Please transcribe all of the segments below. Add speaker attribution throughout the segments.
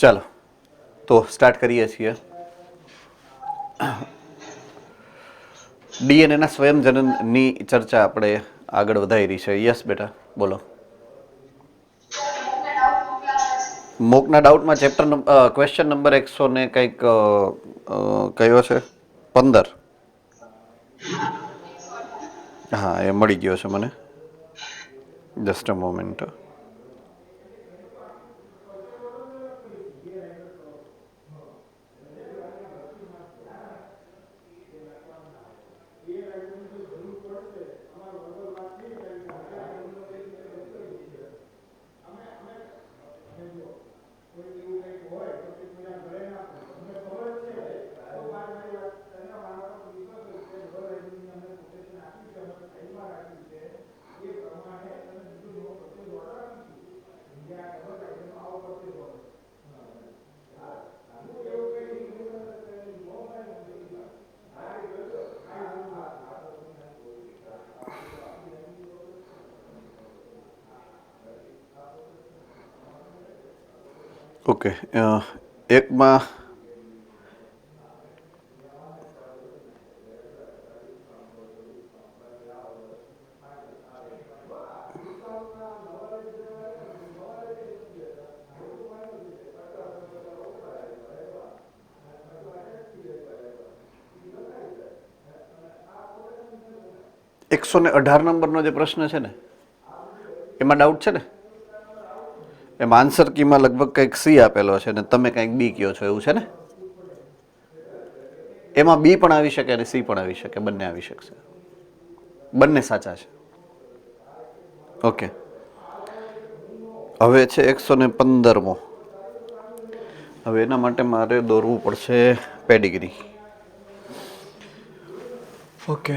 Speaker 1: ચાલો તો સ્ટાર્ટ કરીએ છીએ. ડીએનએના સ્વયંજનનની ચર્ચા આપણે આગળ વધારી છે. યસ બેટા બોલો. મોકના ડાઉટમાં ચેપ્ટર ક્વેશ્ચન નંબર 100 ને કંઈક કયો છે 15. હા એ મળી ગયો છે મને. Just a moment. ઓકે એકમાં $118 નંબરનો જે પ્રશ્ન છે ને એમાં ડાઉટ છે ને, એમાં આન્સર કીમાં લગભગ કંઈક સી આપેલો છે ને તમે કંઈક બી કહો છો, એવું છે ને? એમાં બી પણ આવી શકે અને સી પણ આવી શકે, બંને આવી શકશે, બંને સાચા છે. ઓકે, હવે છે 115મો. હવે એના માટે મારે દોરવું પડશે પેડિગ્રી. ઓકે,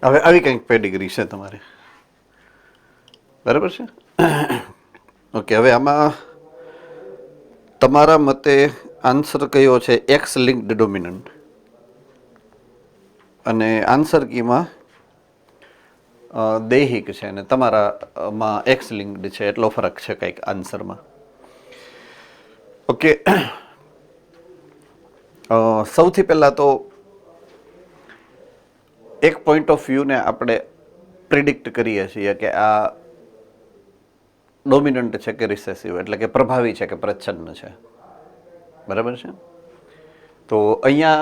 Speaker 1: હવે આવી કંઈક પેડિગ્રી છે તમારે, બરાબર છે? ઓકે, હવે આમાં તમારા મતે આન્સર કયો છે? એક્સ લિંક્ડ ડોમિનન્ટ, અને આન્સર કીમાં દૈહિક છે અને તમારામાં એક્સ લિંક્ડ છે, એટલો ફરક છે કંઈક આન્સરમાં. ઓકે, સૌથી પહેલાં તો એક પોઈન્ટ ઓફ વ્યૂને આપણે પ્રિડિક્ટ કરીએ છીએ કે આ ડોમિનન્ટ છે કે રિસેસિવ, એટલે કે પ્રભાવી છે કે પ્રચ્છન્ન છે, બરાબર છે? તો અહીંયા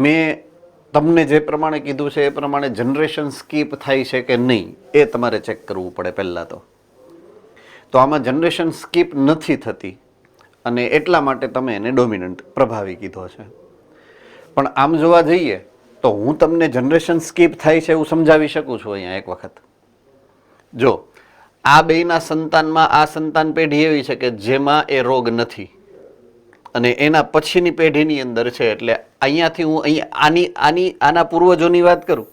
Speaker 1: મેં તમને જે પ્રમાણે કીધું છે એ પ્રમાણે જનરેશન સ્કીપ થાય છે કે નહીં એ તમારે ચેક કરવું પડે પહેલાં તો. તો આમાં જનરેશન સ્કીપ નથી થતી અને એટલા માટે તમે એને ડોમિનન્ટ પ્રભાવી કીધો છે. પણ આમ જોવા જઈએ તો હું તમને જનરેશન સ્કીપ થાય છે એવું સમજાવી શકું છું અહીંયા એક વખત. જો આ બેયના સંતાનમાં આ સંતાન પેઢી એવી છે કે જેમાં એ રોગ નથી અને એના પછીની પેઢીની અંદર છે, એટલે અહીંયાથી હું આના પૂર્વજોની વાત કરું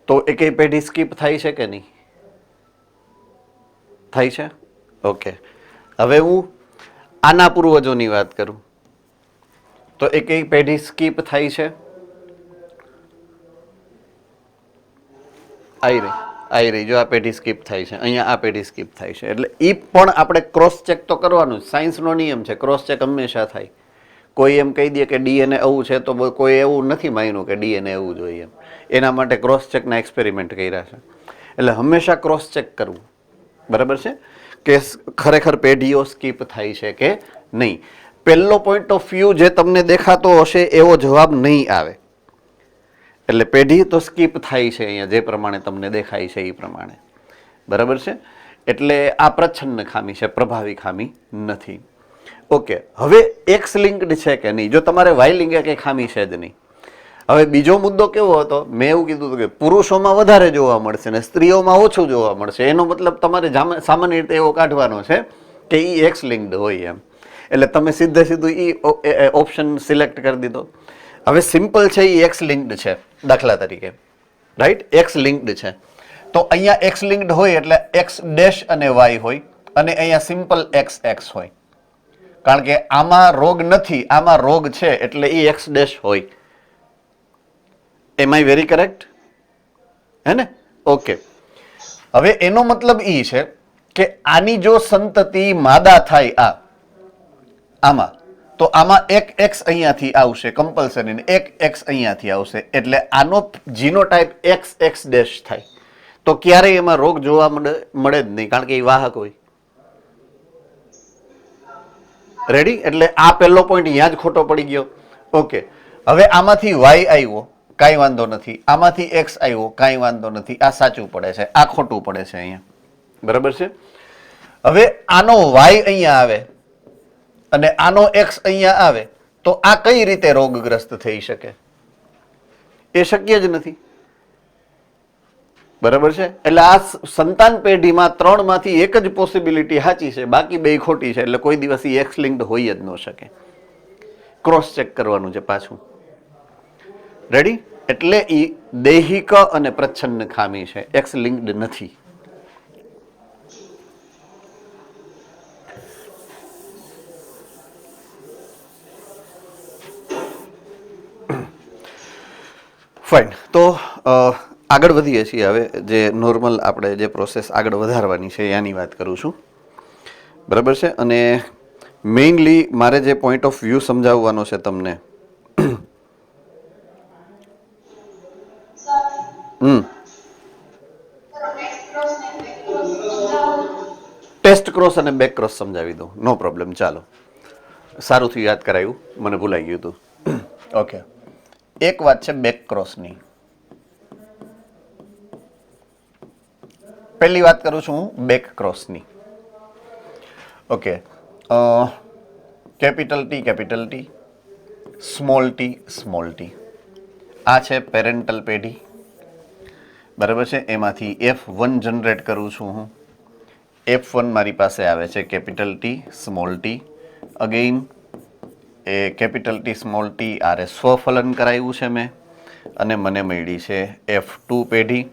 Speaker 1: તો એકેય પેઢી સ્કીપ થાય છે કે નહીં? થાય છે. ઓકે, હવે હું આના પૂર્વજોની વાત કરું તો એકેય પેઢી સ્કીપ થાય છે? આઈ રહી જો આ પેઢી સ્કીપ થાય છે, અહીંયા આ પેઢી સ્કીપ થાય છે. એટલે એ પણ આપણે ક્રોસ ચેક તો કરવાનું. સાયન્સનો નિયમ છે, ક્રોસ ચેક હંમેશા થાય. કોઈ એમ કહી દે કે ડીએનએ આવું છે તો કોઈ એવું નથી માન્યું કે ડીએનએ એવું જોઈએ. એના માટે ક્રોસ ચેકના એક્સપેરિમેન્ટ કર્યા છે. એટલે હંમેશા ક્રોસ ચેક કરવું. બરાબર છે કે ખરેખર પેઢીઓ સ્કીપ થાય છે કે નહીં. પહેલો પોઈન્ટ ઓફ વ્યૂ જે તમને દેખાતો હશે એવો જવાબ નહીં આવે. એટલે પેઢી તો સ્કીપ થાય છે અહીંયા જે પ્રમાણે તમને દેખાય છે એ પ્રમાણે. બરાબર છે. એટલે આ પ્રચ્છન્ન ખામી છે, પ્રભાવી ખામી નથી. ઓકે, હવે એક્સ લિંક્ડ છે કે નહીં? જો તમારે વાય લિંકે કંઈ ખામી છે જ નહીં. હવે બીજો મુદ્દો કેવો હતો? મેં એવું કીધું હતું કે પુરુષોમાં વધારે જોવા મળશે ને સ્ત્રીઓમાં ઓછું જોવા મળશે. એનો મતલબ તમારે સામાન્ય રીતે એવો કાઢવાનો છે કે એ એક્સ લિંક્ડ હોય એમ. એટલે તમે સીધું એ ઓપ્શન સિલેક્ટ કરી દીધો. હવે સિમ્પલ છે એ એક્સ લિંક્ડ છે દાખલા તરીકે, રાઈટ? એક્સ લિંક્ડ છે તો અહીંયા એક્સ લિંક્ડ હોય એટલે એક્સ ડેશ અને વાય હોય અને અહીંયા સિમ્પલ એક્સ એક્સ હોય. કારણ કે આમાં રોગ નથી, આમાં રોગ છે એટલે એ એક્સ ડેશ હોય. એમ આઈ વેરી કરેક્ટ? હે ને? ઓકે, હવે એનો મતલબ એ છે કે આની જો સંતતિ માદા થાય આમાં, તો આમાં એક એક્સ અહીંયાથી આવશે કમ્પલસરી, એક એક્સ અહીંયાથી આવશે. એટલે આનો જીનોટાઈપ એક્સ એક્સ ડેશ થાય. તો ક્યારેય એમાં રોગ જોવા મળે જ નહીં, કારણ કે એ વાહક હોય. રેડી? એટલે આ પહેલો પોઈન્ટ અહીંયા જ ખોટો પડી ગયો. ઓકે, હવે આમાંથી વાય આવ્યો, કાંઈ વાંધો નથી. આમાંથી એક્સ આવ્યો, કાંઈ વાંધો નથી. આ સાચું પડે છે, આ ખોટું પડે છે અહીંયા. બરાબર છે. હવે આનો વાય અહીંયા આવે અને આનો એક્સ અહીંયા આવે તો આ કઈ રીતે રોગગ્રસ્ત થઈ શકે? એ શક્ય જ નથી. બરાબર છે. એટલે આ સંતાન પેઢીમાં 3 માંથી એક જ પોસિબિલિટી સાચી છે, બાકી 2 ખોટી છે. એટલે કોઈ દિવસ એ એક્સ લિંક્ડ હોય જ ન શકે. ક્રોસ ચેક કરવાનું છે પાછું. રેડી? એટલે એ દૈહિક અને પ્રચ્છન્ન ખામી છે, એક્સ લિંક્ડ નથી. ફાઇન. તો આગળ વધીએ છીએ. હવે જે નોર્મલ આપણે જે પ્રોસેસ આગળ વધારવાની છે એની વાત કરું છું. બરાબર છે. અને મેઇનલી મારે જે પોઈન્ટ ઓફ વ્યૂ સમજાવવાનો છે તમને, ટેસ્ટ ક્રોસ અને બેક ક્રોસ સમજાવી દઉં. નો પ્રોબ્લેમ. ચાલો, સારું થયું યાદ કરાયું, મને ભૂલાઈ ગયું હતું. ઓકે, એક વાત છે બેક ક્રોસની. પહેલી વાત કરું છું હું બેક ક્રોસની. Okay, capital T, small T. આ છે પેરેન્ટલ પેઢી. બરાબર છે. એમાંથી F1 જનરેટ કરું છું હું. F1 મારી પાસે આવે છે capital T, small T. Again એ કેપિટલ ટી, સ્મોલ ટી આરે સ્વફલન કરાવ્યું છે મેં અને મને મળી છે F2 પેઢી.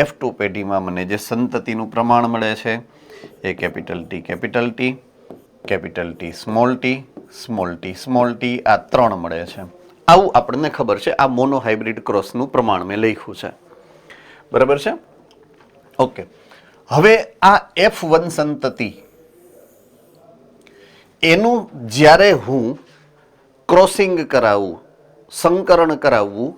Speaker 1: F2 પેઢીમાં મને જે સંતતિનું પ્રમાણ મળે છે એ કેપિટલ ટી, સ્મોલ ટી આ 3 મળે છે. આવું આપણને ખબર છે. આ મોનો હાઇબ્રિડ ક્રોસનું પ્રમાણ મેં લખ્યું છે. બરાબર છે. ઓકે, હવે આ F1 સંતતિ એનું જ્યારે હું ક્રોસિંગ કરાવું, સંકરણ કરાવવું,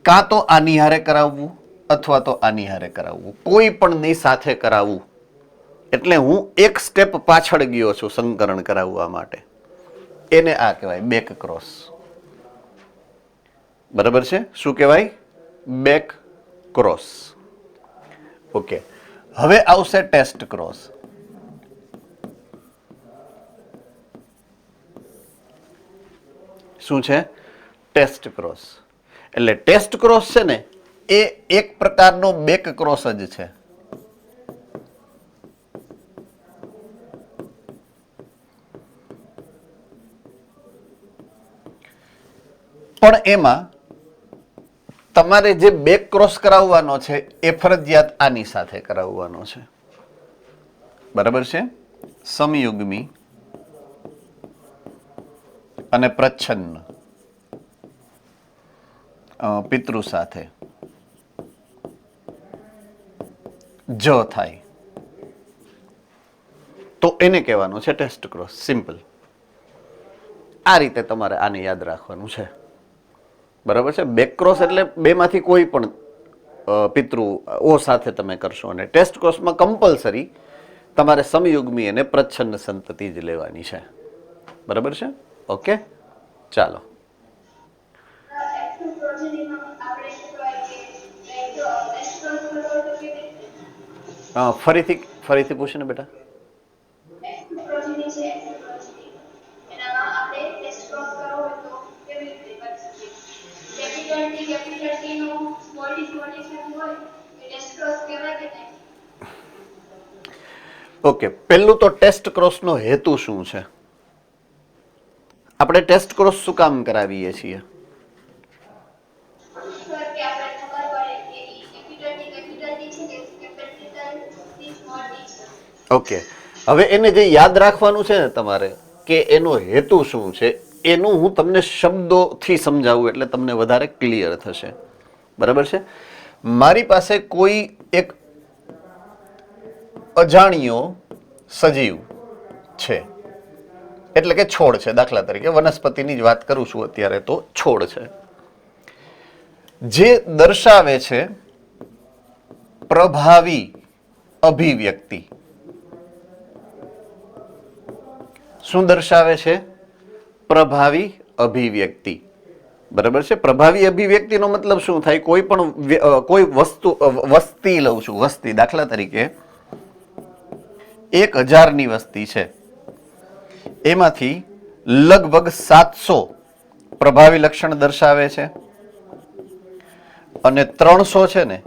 Speaker 1: કાં તો આની હારે કરાવવું અથવા તો આની હારે કરાવવું, કોઈ પણની સાથે કરાવવું, એટલે હું એક સ્ટેપ પાછળ ગયો છું સંકરણ કરાવવા માટે. એને આ કહેવાય બેક ક્રોસ. બરાબર છે. શું કહેવાય? Back cross. ઓકે, હવે આવશે ટેસ્ટ ક્રોસ. શું છે? Test cross. એટલે ટેસ્ટ ક્રોસ છે ને એ એક પ્રકારનો બેક ક્રોસ જ છે. પણ એમાં તમારે જે બેક ક્રોસ કરાવવાનો છે એ ફરજિયાત આની સાથે કરાવવાનો છે, બરાબર છે? સમયુગ્મી અને પ્રચ્છન્ન પિતૃ સાથે જ થાય તો એને કહેવાનું છે ટેસ્ટ ક્રોસ. સિમ્પલ. આ રીતે તમારે આને યાદ રાખવાનું છે, બરાબર છે? બેક ક્રોસ એટલે બેમાંથી કોઈ પણ પિતૃ ઓ સાથે તમે કરશો, અને ટેસ્ટ ક્રોસમાં કમ્પલસરી તમારે સમયુગ્મી અને પ્રચ્છન્ન સંતતિ જ લેવાની છે, બરાબર છે? ઓકે, ચાલો. ફરીથી પૂછે ને બેટા. ઓકે, પહેલું તો ટેસ્ટ ક્રોસનો હેતુ શું છે? આપણે ટેસ્ટ ક્રોસ શું કામ કરાવીએ છીએ? ઓકે, હવે એને જે યાદ રાખવાનું છે ને તમારે કે એનો હેતુ શું છે, એનું હું તમને શબ્દોથી સમજાવું એટલે તમને વધારે ક્લિયર થશે, બરાબર છે? મારી પાસે કોઈ એક અજાણ્યો સજીવ છે, એટલે કે છોડ છે, દાખલા તરીકે વનસ્પતિની જ વાત કરું છું અત્યારે, તો છોડ છે જે દર્શાવે છે પ્રભાવી અભિવ્યક્તિ. શું દર્શાવે છે? પ્રભાવી અભિવ્યક્તિ, બરાબર છે? પ્રભાવી અભિવ્યક્તિનો મતલબ શું થાય? કોઈ પણ કોઈ વસ્તુ, વસ્તી લઉં છું, વસ્તી, દાખલા તરીકે 1000ની વસ્તી છે, એમાંથી લગભગ 700 પ્રભાવી લક્ષણ દર્શાવે છે અને 300 છે ને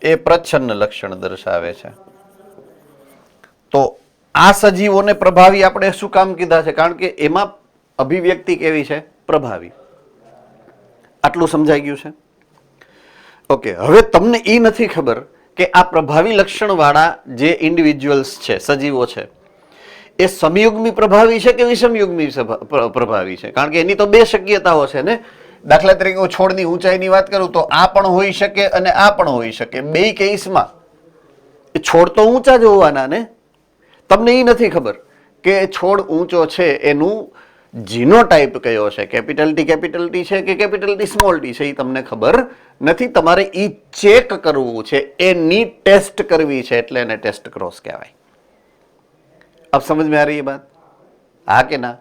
Speaker 1: એ પ્રચ્છન્ન લક્ષણ દર્શાવે છે. તો આ સજીવોને પ્રભાવી આપણે શું કામ કીધા છે? કારણ કે એમાં અભિવ્યક્તિ કેવી છે? પ્રભાવી. આટલું સમજાઈ ગયું છે? ઓકે, હવે તમને એ નથી ખબર કે આ પ્રભાવી લક્ષણ વાળા જે ઇન્ડિવિજ્યુઅલ્સ છે, સજીવો છે, એ સમયુગ્મી પ્રભાવી છે કે વિષમયુગ્મી પ્રભાવી છે? કારણ કે એની તો બે શક્યતાઓ છે ને. દાખલા તરીકે હું છોડની ઊંચાઈની વાત કરું તો આ પણ હોઈ શકે અને આ પણ હોઈ શકે. બે કેસમાં છોડ તો ઊંચા જ હોવાના ને. તમને એ નથી ખબર કે છોડ ઊંચો છે એનું જીનોટાઈપ કયો છે, કેપિટલ ટી છે કે કેપિટલ ટી સ્મોલ ટી છે, એ તમને ખબર નથી. તમારે એ ચેક કરવું છે, એની ટેસ્ટ કરવી છે, એટલે એને ટેસ્ટ ક્રોસ કહેવાય. अब समझ में आ रही है बात? હા કે ના?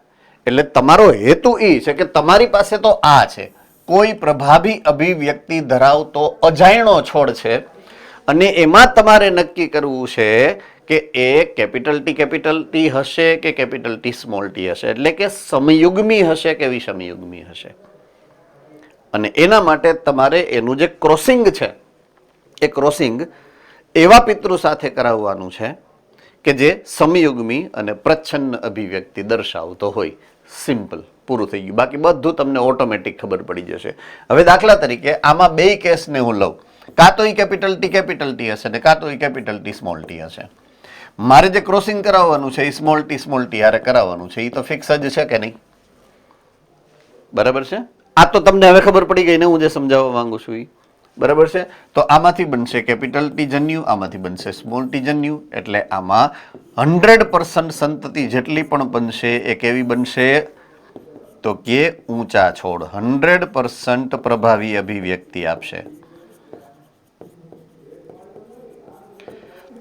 Speaker 1: એટલે તમારો હેતુ એ છે કે તમારી પાસે તો આ છે, કોઈ પ્રભાવી અભિવ્યક્તિ ધરાવતો અજાણ્યો છોડ છે, અને એમાં તમારે નક્કી કરવું છે કે એ કેપિટલ ટી હશે કે કેપિટલ ટી સ્મોલ ટી હશે, એટલે કે સમયુગ્મી હશે કે વિષમયુગ્મી હશે. અને એના માટે તમારે એનું જે ક્રોસિંગ છે, એ ક્રોસિંગ એવા પિતૃ સાથે કરાવવાનું છે કે જે સમયુગ્મી અને પ્રચ્છન્ન અભિવ્યક્તિ દર્શાવતો હોય. સિમ્પલ, પૂરું થઈ ગયું. બાકી બધું તમને ઓટોમેટિક ખબર પડી જશે. હવે દાખલા તરીકે આમાં બે કેસને હું લઉં, કાં તો એ કેપિટલ ટી હશે ને કાં તો એ કેપિટલ ટી સ્મોલ ટી હશે. મારે જે ક્રોસિંગ કરાવવાનું છે એ સ્મોલ ટી હારે કરાવવાનું છે, એ તો ફિક્સ જ છે કે નહીં? બરાબર છે? આ તો તમને હવે ખબર પડી ગઈ ને હું જે સમજાવવા માંગુ છું એ, બરાબર છે? તો આમાંથી બનશે કેપિટલ ટી જન્યુ, આમાંથી બનશે સ્મોલ ટી જન્યુ, એટલે આમાં 100% સંતતિ જેટલી પણ બનશે એ કેવી બનશે? તો કે ઊંચા છોડ 100% પ્રભાવી અભિવ્યક્તિ આપશે.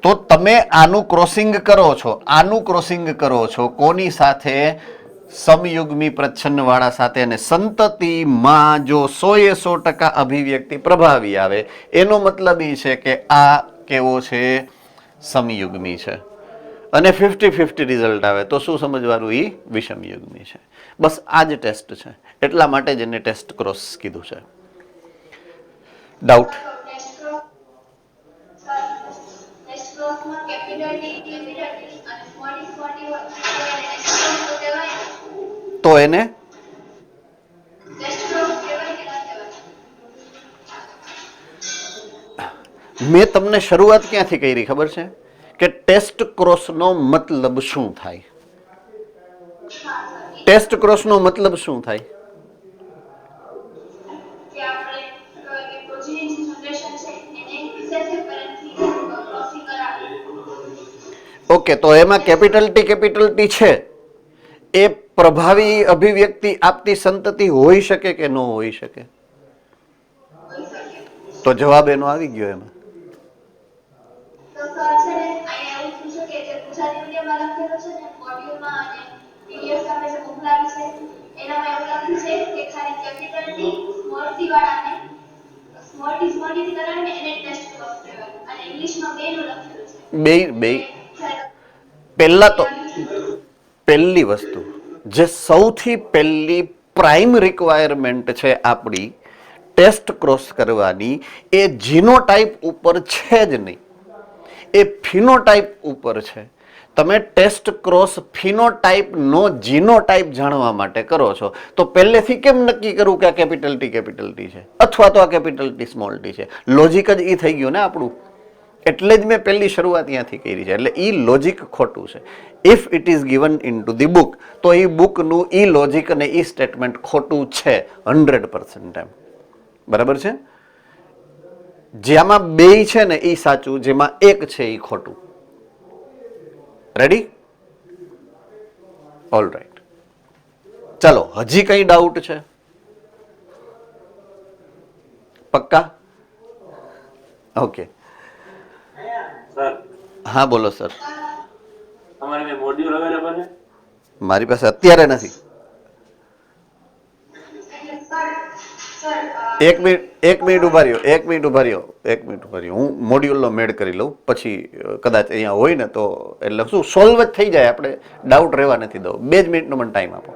Speaker 1: તો તમે આનું ક્રોસિંગ કરો છો, આનું ક્રોસિંગ કરો છો કોની સાથે? સમયુગ્મી પ્રચ્છન્ન વાળા સાથે. અને સંતતિમાં જો 100% અભિવ્યક્તિ પ્રભાવી આવે, એનો મતલબ એ છે કે આ કેવો છે? સમયુગ્મી છે. અને 50-50 રિઝલ્ટ આવે તો શું સમજવાનું? એ વિષમયુગ્મી છે. બસ આ જ ટેસ્ટ છે, એટલા માટે જ એને ટેસ્ટ ક્રોસ કીધું છે. ડાઉટ? તો એને મેં તમને શરૂઆત ક્યાંથી કરી ખબર છે કે ટેસ્ટ ક્રોસનો મતલબ શું થાય? ટેસ્ટ ક્રોસનો મતલબ શું થાય? ઓકે, તો એમાં કેપિટલ ટી છે એ પ્રભાવી અભિવ્યક્તિ આપતી સંતતિ હોઈ શકે કે ન હોઈ શકે? તો જવાબ એનો આવી ગયો એમાં. બે બે પહેલા તો પહેલી વસ્તુ જે સૌથી પહેલી પ્રાઇમ રિક્વાયરમેન્ટ છે આપણી ટેસ્ટ ક્રોસ કરવાની, એ જીનોટાઈપ ઉપર છે જ નહીં, એ ફિનોટાઈપ ઉપર છે. તમે ટેસ્ટ ક્રોસ ફિનોટાઈપ નો જીનોટાઈપ જાણવા માટે કરો છો તો પહેલેથી કેમ નક્કી કરવું કે આ કેપિટલ ટી છે અથવા તો આ કેપિટલ ટી સ્મોલ ટી છે? લોજિક જ એ થઈ ગયું ને આપણું. એટલે જ મેં પહેલી શરૂઆત ત્યાંથી કરી છે. એટલે એ લોજિક ખોટું છે. If it is given in to the book તો એ બુકનું એ લોજિક અને એ સ્ટેટમેન્ટ ખોટું છે 100% ટાઈમ. બરાબર છે? જેમાં બે છે ને એ સાચું, જેમાં એક છે એ ખોટું. રેડી? All right. ચાલો, હજી કઈ ડાઉટ છે? પક્કા? ઓકે. હા બોલો સર. મારી પાસે અત્યારે નથી. એક મિનિટ ઉભા રહ્યો. હું મોડ્યુલનો મેડ કરી લઉં, પછી કદાચ અહીંયા હોય ને તો એટલે શું સોલ્વ જ થઈ જાય, આપણે ડાઉટ રહેવા નથી દઉં. 2 જ મિનિટનો મને ટાઈમ આપો.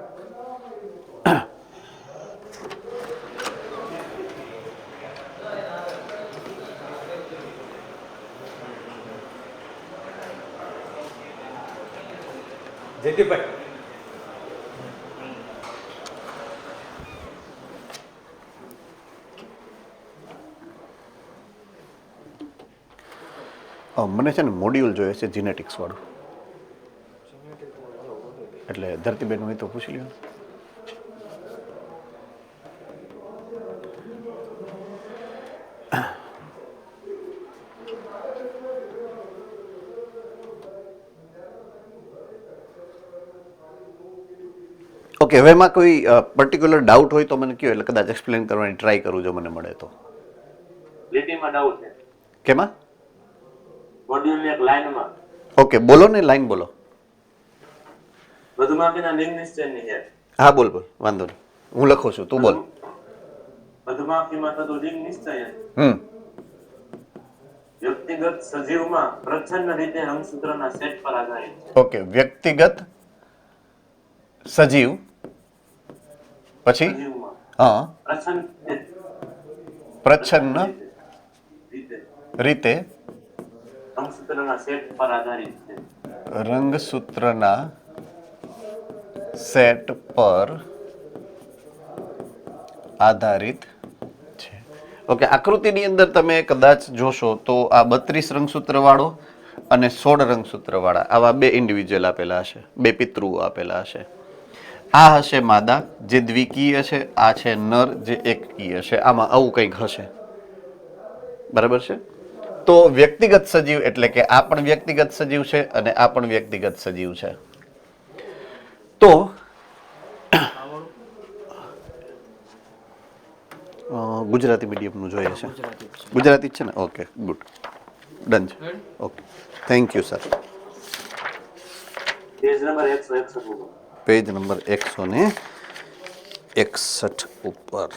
Speaker 1: મને છે ને મોડ્યુલ જોઈએ છે જીનેટિક્સ વાળું, એટલે ધરતીબેન હોય તો પૂછી લ્યો. ઓકે, હવે એમાં કોઈ પર્ટિક્યુલર ડાઉટ હોય તો મને કહો, એટલે કદાચ એક્સપ્લેન કરવાની ટ્રાય કરું જો મને મળે તો.
Speaker 2: લીટીમાં ડાઉટ છે.
Speaker 1: કેમાં?
Speaker 2: મોડ્યુલની એક લાઈનમાં.
Speaker 1: ઓકે, બોલો ને, લાઈન બોલો.
Speaker 2: મધુમાખીના લિંગ નિશ્ચયની છે.
Speaker 1: હા બોલ, વાંધો નહીં, હું લખું છું, તું બોલ.
Speaker 2: મધુમાખીમાં થતું લિંગ નિશ્ચય વ્યક્તિગત સજીવમાં પ્રચ્છન્ન રીતે રંગસૂત્રના સેટ પર આધારિત છે.
Speaker 1: ઓકે, વ્યક્તિગત સજીવ પછી હા પ્રચ્છન્ન રીતે
Speaker 2: રંગસૂત્રના સેટ પર આધારિત છે.
Speaker 1: રંગસૂત્રના સેટ પર આધારિત છે. ઓકે, આકૃતિની અંદર તમે કદાચ જોશો તો આ 32 રંગસૂત્ર વાળો અને 16 રંગસૂત્ર વાળા આવા 2 ઇન્ડિવિજ્યુઅલ આપેલા હશે, 2 પિતૃઓ આપેલા હશે. આ હશે માદા જે દ્વિકીય છે, આ છે નર જે એકકીય છે. આમાં આવું કંઈક હશે. બરાબર છે? તો વ્યક્તિગત સજીવ એટલે કે આ પણ વ્યક્તિગત સજીવ છે અને આ પણ વ્યક્તિગત સજીવ છે. તો ગુજરાતી મીડિયમનું જોઈએ છે. ગુજરાતી જ છે ને? ઓકે, ગુડ, ડન છે. Okay, thank you sir.
Speaker 2: Page number 161.
Speaker 1: Page number 161 ઉપર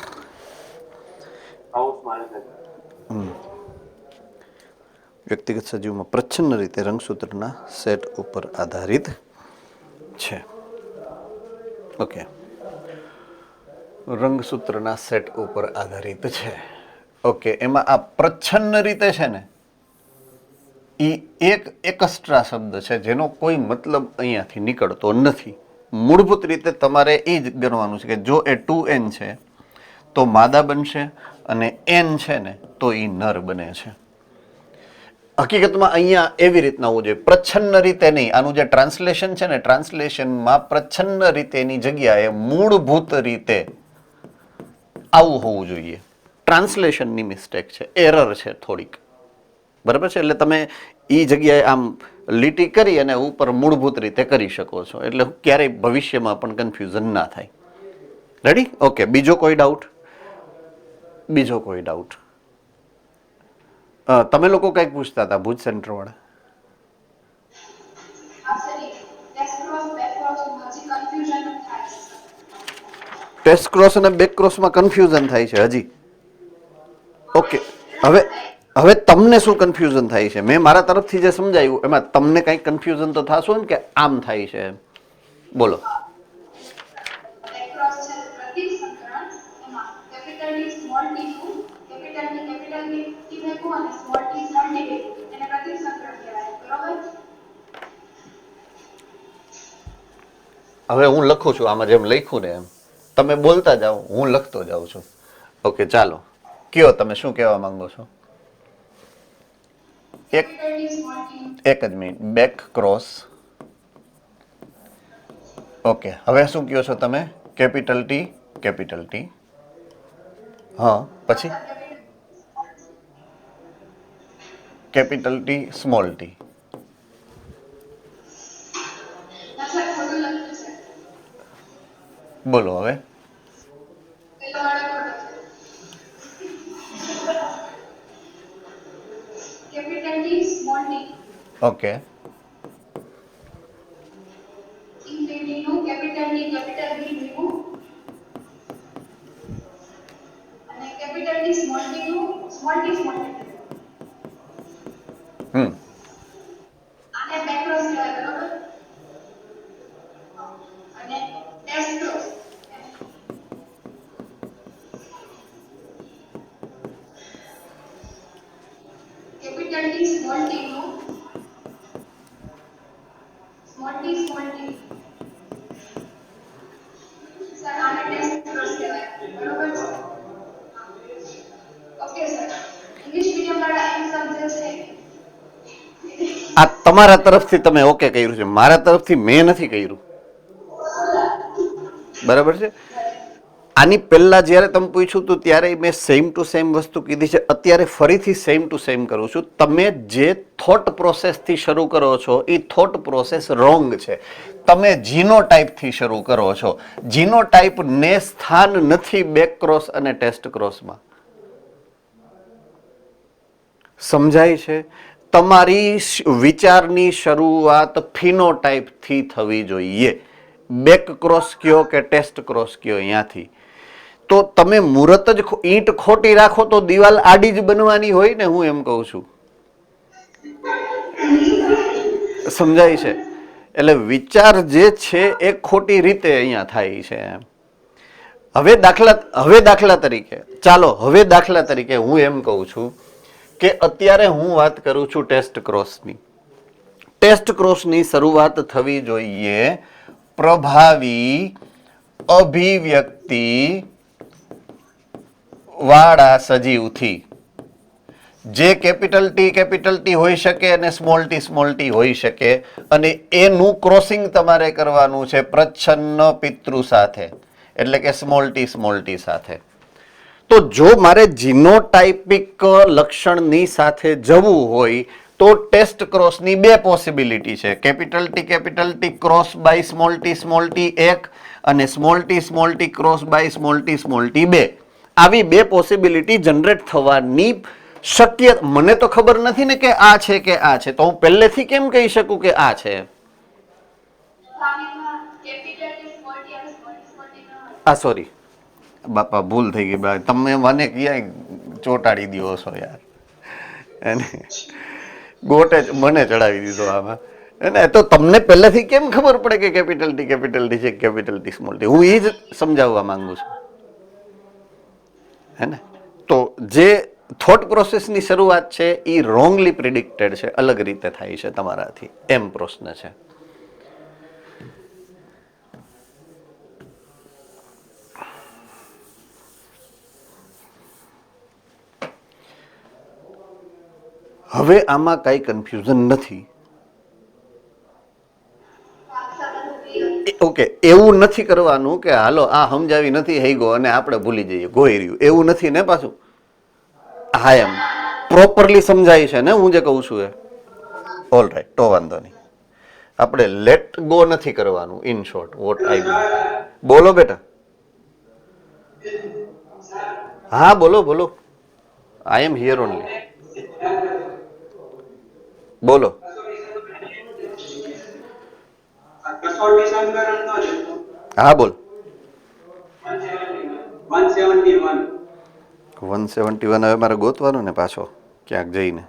Speaker 1: વ્યક્તિગત સજીવમાં પ્રચ્છન્ન રીતે રંગસૂત્રના સેટ ઉપર આધારિત છે. ઓકે, રંગસૂત્રના સેટ ઉપર આધારિત છે. ઓકે, એમાં આ પ્રચ્છન્ન રીતે છે ને, એ એક એક્સ્ટ્રા શબ્દ છે જેનો કોઈ મતલબ અહીંયાથી નીકળતો નથી. મૂળભૂત રીતે તમારે એ જ ગણવાનું છે કે જો એ 2n છે તો માદા બનશે અને n છે ને તો એ નર બને છે. હકીકતમાં અહીંયા એવી રીતના હોવું જોઈએ, પ્રચ્છન્ન રીતે નહીં. આનું જે ટ્રાન્સલેશન છે ને, ટ્રાન્સલેશનમાં પ્રચ્છન્ન રીતેની જગ્યાએ મૂળભૂત રીતે આવું હોવું જોઈએ. ટ્રાન્સલેશનની મિસ્ટેક છે, એરર છે થોડીક, બરાબર છે. એટલે તમે એ જગ્યાએ આમ લીટી કરી અને ઉપર મૂળભૂત રીતે કરી શકો છો, એટલે ક્યારેય ભવિષ્યમાં પણ કન્ફ્યુઝન ના થાય. રેડી? ઓકે. બીજો કોઈ ડાઉટ? બીજો કોઈ ડાઉટ? તમે લોકો કંઈક પૂછતા હતા ભુજ સેન્ટર વાળા. ટેસ્ટ ક્રોસ અને બેક ક્રોસમાં કન્ફ્યુઝન થાય છે હજી. ઓકે. હવે તમને શું કન્ફ્યુઝન થાય છે? મેં મારા તરફથી જે સમજાયું એમાં તમને કંઈક કન્ફ્યુઝન તો થશો ને કે આમ થાય છે એમ. બોલો. હવે હું લખું છું આમાં જેમ લખ્યું ને એમ તમે બોલતા જાઓ, હું લખતો જાઉં છું. ઓકે, ચાલો કયો તમે શું કહેવા માંગો છો? એક જ મિનિટ. Back cross. ઓકે, હવે શું કહો છો તમે? Capital T. હા, પછી કેપિટલ ટી સ્મોલ ટી. બોલો હવે. ઓકે. હમ. આ તમારા તરફથી તમે ઓકે કર્યું છે, મારા તરફથી મેં નથી કર્યું, બરાબર છે. આની પહેલા જ્યારે તમે પૂછ્યું હતું ત્યારે મેં સેમ ટુ સેમ વસ્તુ કીધી છે. અત્યારે ફરીથી સેમ ટુ સેમ કરું છું. તમે જે થોટ પ્રોસેસથી શરૂ કરો છો એ થોટ પ્રોસેસ રોંગ છે. તમે જીનોટાઈપથી શરૂ કરો છો. જીનોટાઈપને સ્થાન નથી બેક ક્રોસ અને ટેસ્ટ ક્રોસમાં. સમજાય છે? તમારી વિચારની શરૂઆત ફિનોટાઈપથી થવી જોઈએ. બેક ક્રોસ કયો કે ટેસ્ટ ક્રોસ કયો અહીંયાથી. તો તમે મુહૂર્ત જ ઈંટ ખોટી રાખો તો દિવાલ આડી જ બનવાની હોય ને, હું એમ કહું છું. સમજાય છે? એટલે વિચાર જે છે એ ખોટી રીતે અહીંયા થાય છે એમ. હવે દાખલા તરીકે હું એમ કહું છું કે અત્યારે હું વાત કરું છું ટેસ્ટ ક્રોસની. ટેસ્ટ ક્રોસની શરૂઆત થવી જોઈએ પ્રભાવી અભિવ્યક્તિ વાળા સજીવથી. જે કેપિટલ ટી હોઈ શકે અને સ્મોલ ટી હોઈ શકે, અને એનું ક્રોસિંગ તમારે કરવાનું છે પ્રચ્છન્ન પિતૃ સાથે, એટલે કે સ્મોલ ટી સાથે. તો જો મારે જીનોટાઇપિક લક્ષણની સાથે જવું હોય તો ટેસ્ટ ક્રોસની બે પોસિબિલિટી છે. Capital T cross by small T એક, અને small T cross by small T બે. આવી બે પોસિબિલિટી જનરેટ થવાની શક્ય. મને તો ખબર નથી ને કે આ છે કે આ છે, તો હું પહેલેથી કેમ કહી શકું કે આ છે? સોરી બાપા, ભૂલ થઈ ગઈ. તમે મને ક્યાંય ચોંટાડી દો છો યાર, અને ગોટે મને ચડાવી દીધો આમાં. અને તો તમને પહેલેથી કેમ ખબર પડે કે કેપિટલ ટી છે, કેપિટલ ટી સ્મોલ ટી? હું એ જ સમજાવવા માંગુ છું, હે ને? તો જે થોટ પ્રોસેસની શરૂઆત છે એ રોંગલી પ્રિડિક્ટેડ છે, અલગ રીતે થાય છે તમારાથી, એમ પ્રશ્ન છે. હવે હવે આમાં કાંઈ કન્ફ્યુઝન નથી. ઓકે, એવું નથી કરવાનું કે હાલો આ સમજાવી નથી હઈ ગો અને આપણે ભૂલી જઈએ ગોઈ રહ્યું, એવું નથી ને પાછું. હા, એમ પ્રોપરલી સમજાય છે ને હું જે કહું છું એ. ઓલ રાઈટ, તો વાંધો નહીં. આપણે લેટ ગો નથી કરવાનું. In short what I mean. બોલો બેટા. હા બોલો બોલો. આઈ એમ હિયર ઓનલી. બોલો. હા બોલ. 171 હવે મારે ગોતવાનું ને પાછો ક્યાંક જઈને.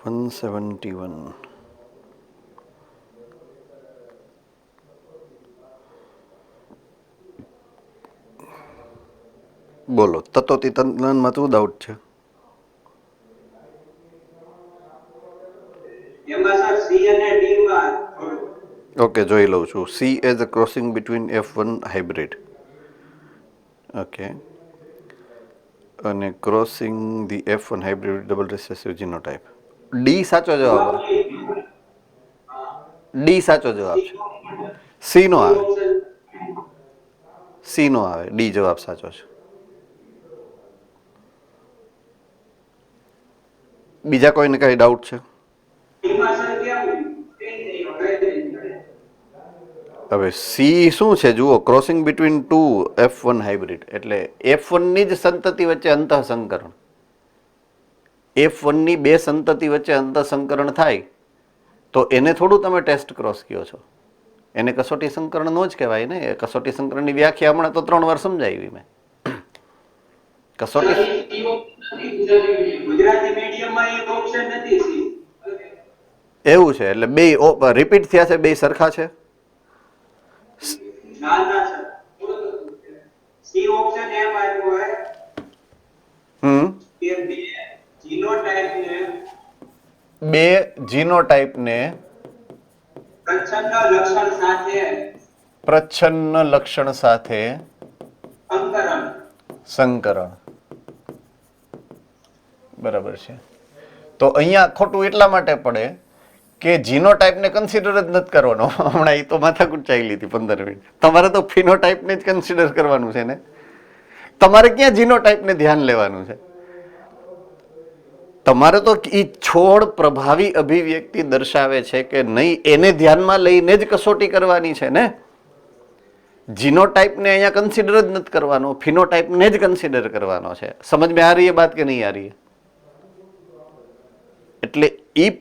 Speaker 1: વન 171. બોલો. તત્વથી તંત્રમાં શું ડાઉટ છે? ઓકે, જોઈ લઉં છું. See as a crossing between F1 hybrid. Okay. અને crossing the F1 hybrid double recessive genotype. D સાચો જવાબ. ડી સાચો જવાબ છે. સી નો આવે. સી નો આવે. ડી જવાબ સાચો છે. બીજા કોઈને કઈ ડાઉટ છે? હવે સી શું છે જુઓ, crossing between two F1 hybrid એટલે F1 ની જ સંતતિ વચ્ચે અંતઃસંકરણ. F1 ની બે સંતતિ વચ્ચે અંતઃસંકરણ થાય તો એને થોડું તમે ટેસ્ટ ક્રોસ કયો છો. એને કસોટી સંકરણ નો જ કહેવાય ને. એ કસોટી સંકરણની વ્યાખ્યા હમણાં તો 3 વાર સમજાવી મેં. કસોટી
Speaker 3: ગુજરાતી મીડિયમમાં એક ઓપ્શન નથી.
Speaker 1: એવું છે એટલે બે રિપીટ થયા છે, બે સરખા છે.
Speaker 3: ના ના સર, સી ઓપ્શન એમ આવ્યો હે કે
Speaker 1: બે જીનોટાઇપને પ્રચ્છન્ન લક્ષણ સાથે સંકરણ. બરાબર છે. તો અહીંયા ખોટું એટલા માટે પડે કે જીનોટાઇપને કન્સિડર જ નથી કરવાનો. હમણાં એ તો માથાકૂટ ચાલી લીધી 15 મિનિટ. તમારે તો ફિનોટાઇપને જ કન્સિડર કરવાનું છે ને. તમારે ક્યાં જીનોટાઇપને ધ્યાન લેવાનું છે? તમારે તો એ છોડ પ્રભાવી અભિવ્યક્તિ દર્શાવે છે કે નહીં એને ધ્યાનમાં લઈને જ કસોટી કરવાની છે ને. જીનોટાઇપને અહીંયા કન્સિડર જ નથી કરવાનો, ફિનોટાઇપને જ કન્સિડર કરવાનો છે. સમજ में आ रही है बात કે નહીં आ रही है? એટલે ઈ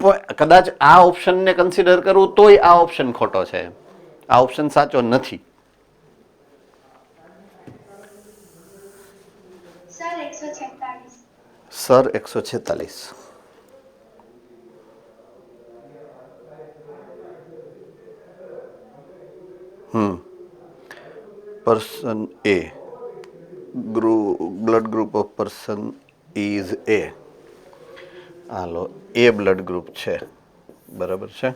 Speaker 1: કદાચ આ ઓપ્શનને કન્સિડર કરવું તોય આ ઓપ્શન ખોટો છે. આ ઓપ્શન સાચો નથી. Sir 146. person A, blood group of person is A. Hello, A blood group છે, બરાબર છે.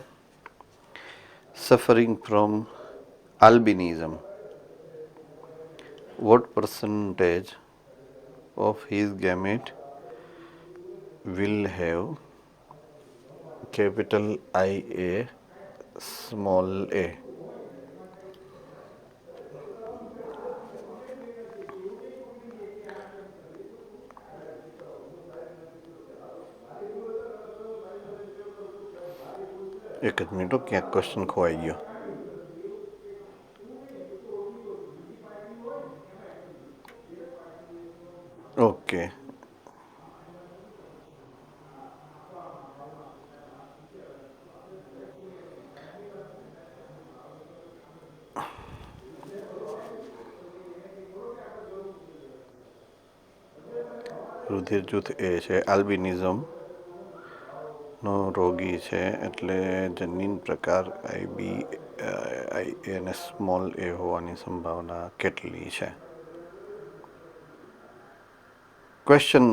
Speaker 1: suffering from albinism. what percentage of his gamete will have capital IA small a? એક જ મિનિટ, ક્યાંક ક્વેશ્ચન ખોવાઈ ગયો. ઓકે, રુધિર જૂથ એ છે, આલ્બિનિઝમ નો રોગી છે એટલે જનીન પ્રકાર આઈ એ અને સ્મોલ એ હોવાની સંભાવના કેટલી છે? ક્વેશ્ચન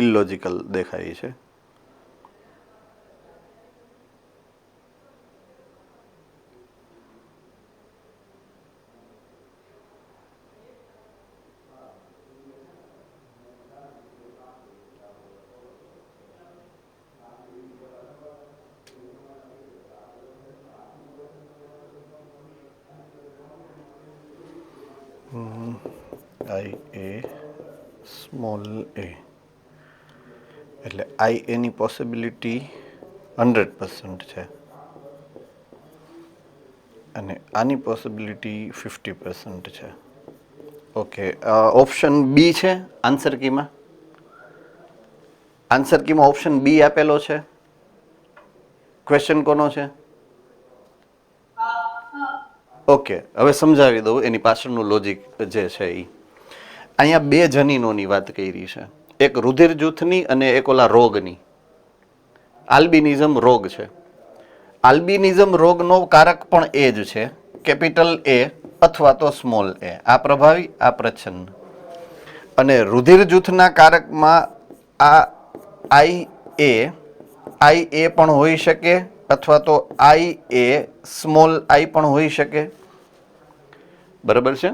Speaker 1: ઇલોજિકલ દેખાય છે. આઈ એ સ્મોલ એ એટલે આઈ એની પોસિબિલિટી 100% છે અને આની પોસિબિલિટી 50% છે. ઓકે, ઓપ્શન બી છે આન્સર કીમાં. આન્સર કીમાં ઓપ્શન બી આપેલો છે. ક્વેશ્ચન કોનો છે? ઓકે, હવે સમજાવી દઉં એની પાછળનું લોજિક જે છે એ. અહીંયા બે જનીનોની વાત કરી છે, એક રુધિર જૂથની અને એક ઓલા રોગની. આલ્બિનિઝમ રોગ છે. આલ્બિનિઝમ રોગનો કારક પણ એ જ છે, કેપિટલ એ અથવા તો સ્મોલ એ. આ પ્રભાવી, આ પ્રચ્છન્ન. અને રુધિર જૂથના કારકમાં આ આઈ એ પણ હોઈ શકે અથવા તો આઈ એ સ્મોલ આઈ પણ હોઈ શકે. બરાબર છે?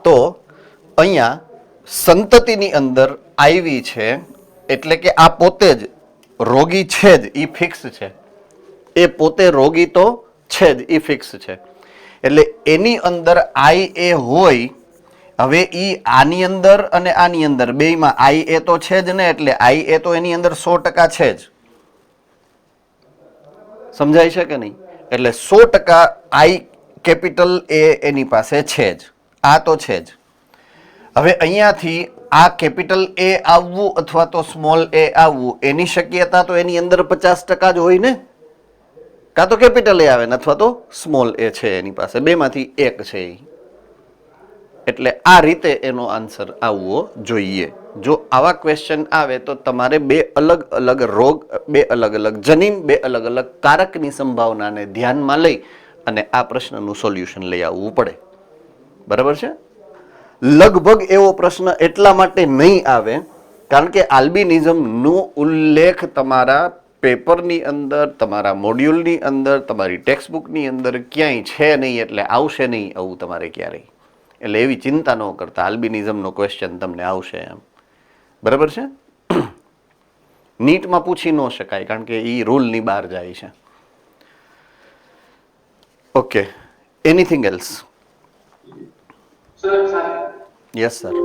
Speaker 1: તો અહીંયા સંતતિની અંદર આઈવી છે એટલે કે આ પોતે જ રોગી છે જ, એ ફિક્સ છે. એ પોતે રોગી તો છે જ, એ ફિક્સ છે. એટલે એની અંદર આઈ એ હોય. હવે ઈ આની અંદર અને આની અંદર બેયમાં આઈ એ તો છે જ ને, એટલે આઈ એ તો એની અંદર 100% છે જ. સમજાય છે કે નહીં? એટલે 100% આઈ કેપિટલ એ એની પાસે છે જ. આ તો છે જ. હવે અહીંયાથી આ કેપિટલ એ આવવું અથવા તો સ્મોલ એ આવવું એની શક્યતા તો એની અંદર 50% જ હોય ને. કાં તો કેપિટલ એ આવે ને અથવા તો સ્મોલ એ છે એની પાસે, બેમાંથી એક છે એ. એટલે આ રીતે એનો આન્સર આવવો જોઈએ. જો આવા ક્વેશ્ચન આવે તો તમારે બે અલગ અલગ રોગ, બે અલગ અલગ જનીન, બે અલગ અલગ કારકની સંભાવનાને ધ્યાનમાં લઈ અને આ પ્રશ્નનું સોલ્યુશન લઈ આવવું પડે. બરાબર છે? લગભગ એવો પ્રશ્ન એટલા માટે નહીં આવે કારણ કે આલ્બિનિઝમનો ઉલ્લેખ તમારા પેપરની અંદર, તમારા મોડ્યુલની અંદર, તમારી ટેક્સ્ટબુકની અંદર ક્યાંય છે નહીં, એટલે આવશે નહીં આવું તમારે ક્યારેય. એટલે એવી ચિંતા ન કરતા, આલ્બિનિઝમનો ક્વેશ્ચન તમને આવશે એમ. બરાબર છે? નીટમાં પૂછી ન શકાય કારણ કે એ રૂલની બહાર જાય છે. Okay, anything else? Yes sir.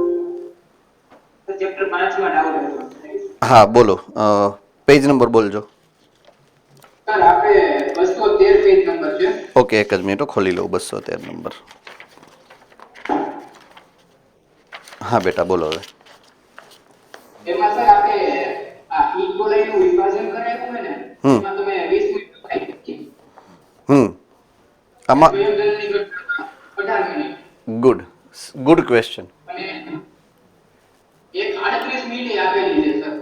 Speaker 3: Chapter 5 માં ડાઉટ હતો.
Speaker 1: હા બોલો, પેજ નંબર બોલજો.
Speaker 3: સર આપણે 213 પેજ નંબર છે.
Speaker 1: ઓકે, એક જ મિનિટ ખોલી લઉં. 213 નંબર. હા બેટા બોલો હવે.
Speaker 3: એમાં સર આપણે આ ઇક્વલાઈનું વિભાજન કરાયું હોય ને, એમાં તમે 20 મિનિટ લખાઈ.
Speaker 1: આમાં
Speaker 3: સંયોજનની ઘટના 18 મિનિટ.
Speaker 1: Good question.
Speaker 3: અને એક 38 મિનિટ આપેલી છે સર.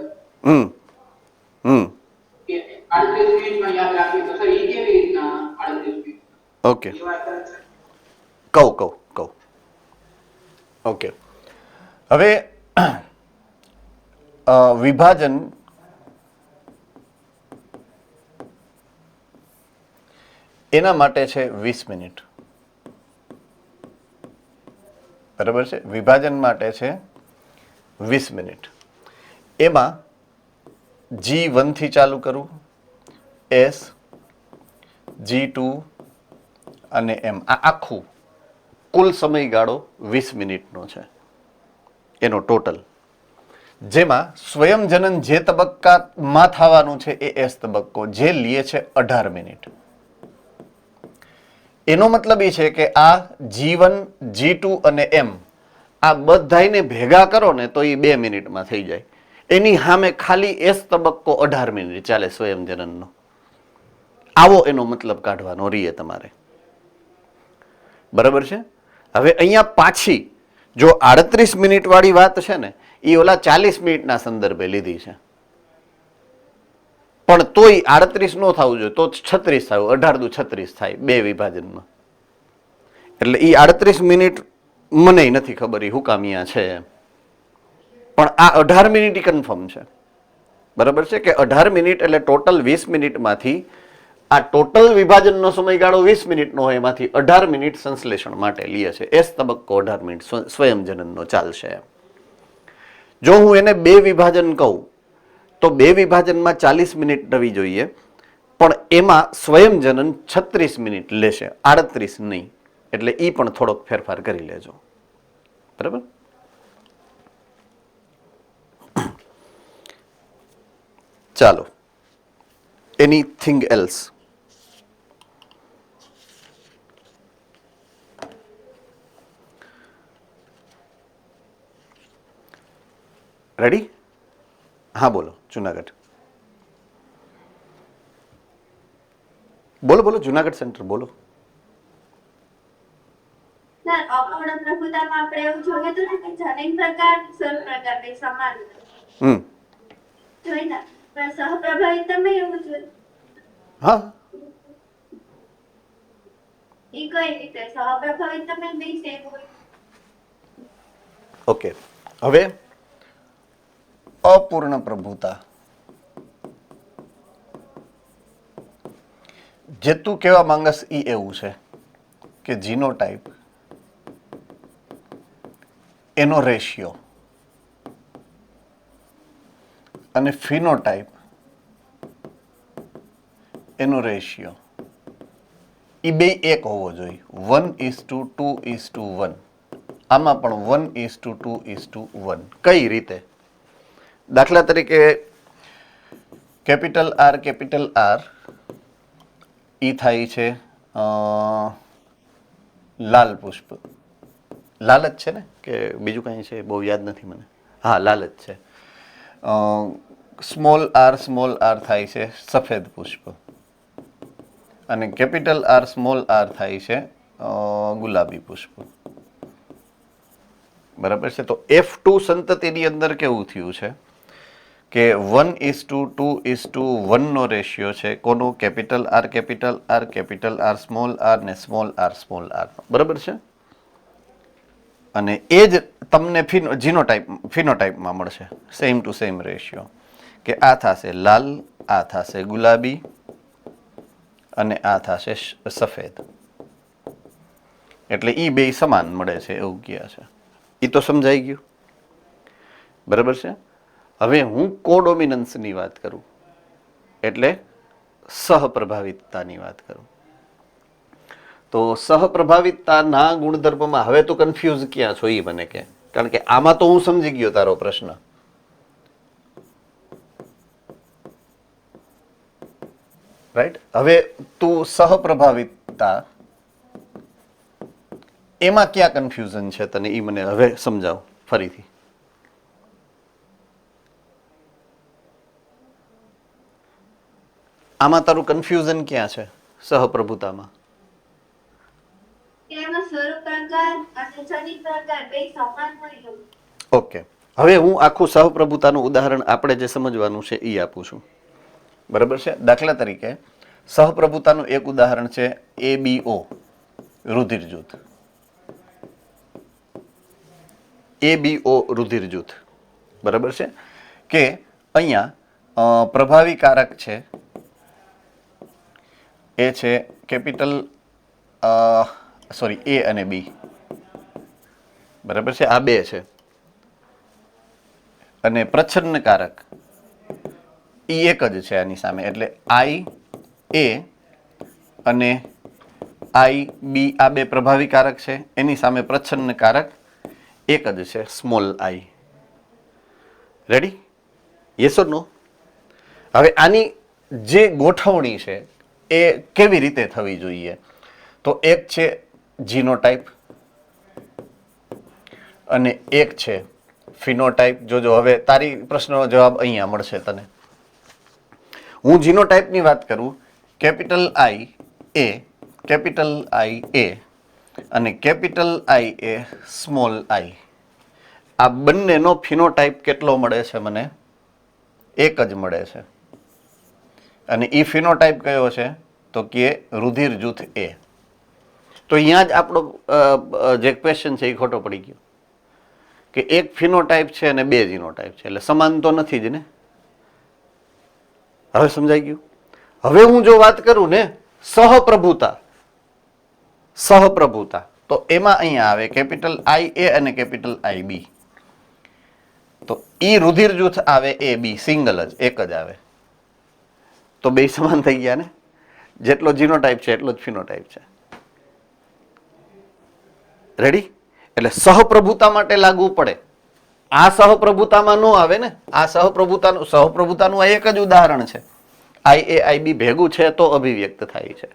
Speaker 3: કે 38 મિનિટમાં યાદ રાખવી, તો સર એ કેવી રીતના 38 મિનિટ?
Speaker 1: ઓકે, કહું. ઓકે, હવે વિભાજન એના માટે છે 20 મિનિટ. બરાબર છે? વિભાજન માટે છે 20 મિનિટ. એમાં G1 થી ચાલુ કરું, S, G2 અને M. આ આખું કુલ સમયગાળો 20 મિનિટનો છે એનો ટોટલ. જેમાં સ્વયંજનન જે તબક્કામાં થવાનું છે એ S તબક્કો, જે લે છે 18 મિનિટ. એનો મતલબ એ છે કે આ G1, G2 અને M આ બધાને ભેગા કરો ને તો એ 2 મિનિટમાં થઈ જાય. એની સામે ખાલી S તબક્કો 18 મિનિટ ચાલે સ્વયંજનનનો. આવો એનો મતલબ કાઢવાનો રહીએ તમારે. બરાબર છે? હવે અહીંયા પાછી જો 38 મિનિટ વાળી વાત છે ને, એ ઓલા 40 મિનિટના સંદર્ભે લીધી છે. પણ તોય 38 ન થવું જોઈએ, તો 36 થયું, 18 દુ 36 થાય બે વિભાજનમાં. એટલે એ 38 મિનિટ મને નથી ખબર એ હુકામિયા છે, પણ આ 18 મિનિટ કન્ફર્મ છે. બરાબર છે કે 18 મિનિટ એટલે ટોટલ 20 મિનિટમાંથી આ ટોટલ વિભાજનનો સમયગાળો 20 મિનિટનો હોય, એમાંથી 18 મિનિટ સંશ્લેષણ માટે લે છે. એસ તબક્કો 18 મિનિટ સ્વયંજનનનો ચાલશે. જો હું એને બે વિભાજન કહું તો બે વિભાજનમાં 40 મિનિટ થવી જોઈએ, પણ એમાં સ્વયંજનન 36 મિનિટ લેશે, 38 નહીં. એટલે એ પણ થોડોક ફેરફાર કરી લેજો. બરાબર. ચાલો, એનીથિંગ એલ્સ? રેડી? હા બોલો, જુનાગઢ. બોલો બોલો, જુનાગઢ સેન્ટર બોલો.
Speaker 4: સર, અપૂર્ણ પ્રભુતામાં આપણે એવું જોયું હતું ને કે જનીન પ્રકાર સર પ્રકાર બે સમાન જોઈના, પણ સહપ્રભાવિતમાં એવું જોયું.
Speaker 1: હા,
Speaker 4: ઈ કઈ રીતે સહપ્રભાવિતમાં બે સેમ હોય?
Speaker 1: ઓકે. હવે અપૂર્ણ પ્રભુતા જે તું કહેવા માંગસ ઈ એવું છે કે જીનોટાઈપ એનો રેશિયો અને ફિનોટાઈપ એનો રેશિયો એ બે એક હોવો જોઈએ. 1:2:1. આમાં પણ 1:2:1. કઈ રીતે? દાખલા તરીકે કેપિટલ આર ઈ થાય છે લાલ પુષ્પ. લાલ જ છે ને કે બીજું કઈ છે? બહુ યાદ નથી મને. હા, લાલ જ છે. સ્મોલ આર થાય છે સફેદ પુષ્પ, અને કેપિટલ આર સ્મોલ આર થાય છે ગુલાબી પુષ્પ. બરાબર છે. તો F2 સંતતિની અંદર કેવું થયું છે કે 1:2:1 નો રેશિયો છે કોનો? કેપિટલ આર સ્મોલ આર ને સ્મોલ આર. બરાબર છે. અને એ જ તમને ફિનોટાઈપમાં મળશે, સેમ ટુ સેમ રેશિયો, કે આ થશે લાલ, આ થશે ગુલાબી, અને આ થશે સફેદ. એટલે ઈ બે સમાન મળે છે એવું કહે છે. ઈ તો સમજાઈ ગયું. બરાબર છે. હવે હું કોડોમિનન્સની વાત કરું, એટલે સહપ્રભાવિતતાની વાત કરું. તો સહપ્રભાવિતતાના ગુણધર્મમાં હવે તો કન્ફ્યુઝ ક્યાં છો એ મને કે, કારણ કે આમાં તો હું સમજી ગયો તારો પ્રશ્ન. રાઈટ? હવે તું સહપ્રભાવિતતા એમાં ક્યાં કન્ફ્યુઝન છે તને એ મને હવે સમજાવ ફરીથી. આમાં તારું કન્ફ્યુઝન ક્યાં છે સહપ્રભુતામાં?
Speaker 4: એમાં સ્વરૂપ પ્રકાર અને જનીન પ્રકાર બે સમાન હોય.
Speaker 1: ઓકે. હવે હું આખું સહપ્રભુતાનું ઉદાહરણ આપણે જે સમજવાનું છે એ આપું છું. બરાબર છે. દાખલા તરીકે સહપ્રભુતાનું એક ઉદાહરણ છે ABO રુધિર જૂથ. ABO રુધિર જૂથ. બરાબર છે કે અહીંયા પ્રભાવી કારક છે એ છે કેપિટલ A અને B. બરાબર છે. આ બે છે. અને પ્રચ્છન્ન કારક ઈ એક જ છે આની સામે, એટલે IA અને IB આ બે પ્રભાવી કારક છે. એની સામે પ્રચ્છન્ન કારક એક જ છે, small I. Ready? Yes or no? હવે આની જે ગોઠવણી છે એ કેવી રીતે થવી જોઈએ? તો એક છે જીનોટાઈપ અને એક છે ફિનોટાઈપ. જોજો હવે તારી પ્રશ્નનો જવાબ અહીંયા મળશે તને. હું જીનોટાઈપની વાત કરું, કેપિટલ I A અને capital I A small I. આ બંનેનો ફિનોટાઈપ કેટલો મળે છે મને? એક જ મળે છે. અને ઈ ફિનોટાઈપ કયો છે તો કે રુધિર જૂથ એ. તો અહીંયા જ આપણો જે ક્વેશ્ચન છે એ ખોટો પડી ગયો કે એક ફિનોટાઈપ છે અને બે જીનોટાઈપ છે, એટલે સમાન તો નથી જ ને. હવે સમજાઈ ગયું. હવે હું જો વાત કરું ને સહપ્રભુતા, સહપ્રભુતા, તો એમાં અહીંયા આવે કેપિટલ આઈ એ અને કેપિટલ આઈ બી. તો ઈ રુધિર જૂથ આવે એ બી, સિંગલ જ, એક જ આવે. તો બે સમાન થઈ ગયા ને. જેટલો જીનોટાઈપ છે એટલો જ ફિનોટાઈપ છે. રેડી? એટલે સહપ્રભુતા માટે લાગુ પડે. આ સહપ્રભુતામાં નો આવે ને. આ સહપ્રભુતાનું આ એક જ ઉદાહરણ છે. આઈ એ આઈ બી ભેગું છે તો અભિવ્યક્ત થાય છે.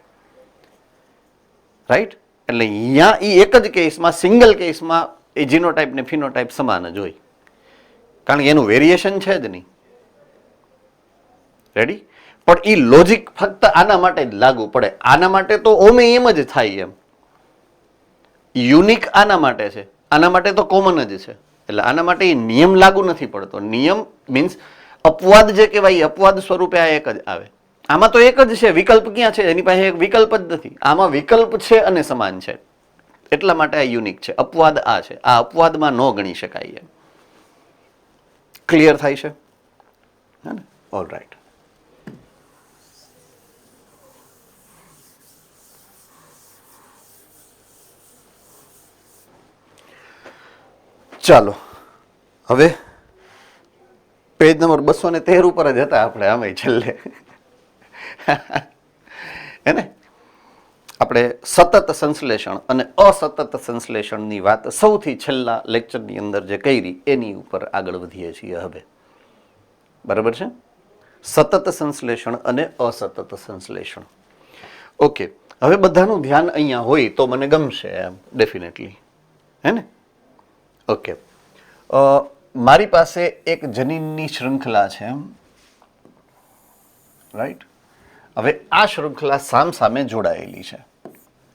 Speaker 1: રાઈટ? એટલે અહીંયા ઈ એક જ કેસમાં, સિંગલ કેસમાં એ જીનોટાઈપ ને ફિનોટાઈપ સમાન જ હોય, કારણ કે એનું વેરિએશન છે જ નહીં. રેડી? પણ ઈ લોજિક ફક્ત આના માટે જ લાગુ પડે. આના માટે તો ઓમે એમ જ થાય એમ. યુનિક આના માટે છે, આના માટે તો કોમન જ છે. એટલે આના માટે એ નિયમ લાગુ નથી પડતો. નિયમ મીન્સ અપવાદ જે કહેવાય, અપવાદ સ્વરૂપે આ એક જ આવે. આમાં તો એક જ છે, વિકલ્પ ક્યાં છે? એની પાસે એક વિકલ્પ જ નથી. આમાં વિકલ્પ છે અને સમાન છે, એટલા માટે આ યુનિક છે. અપવાદ આ છે, આ અપવાદમાં ન ગણી શકાય એમ. ક્લિયર થાય છે? હા ને? All right. ચાલો હવે પેજ નંબર 213 ઉપર જ હતા આપણે. આમે છેલ્લે હે ને આપણે સતત સંશ્લેષણ અને અસતત સંશ્લેષણની વાત સૌથી છેલ્લા લેક્ચરની અંદર જે કરી એની ઉપર આગળ વધીએ છીએ હવે. બરાબર છે? સતત સંશ્લેષણ અને અસતત સંશ્લેષણ. ઓકે, હવે બધાનું ધ્યાન અહીંયા હોય તો મને ગમશે એમ, ડેફિનેટલી. હે ને? ઓકે, મારી પાસે એક જનીનની શૃંખલા છે, રાઈટ? હવે આ શૃંખલા સામસામે જોડાયેલી છે.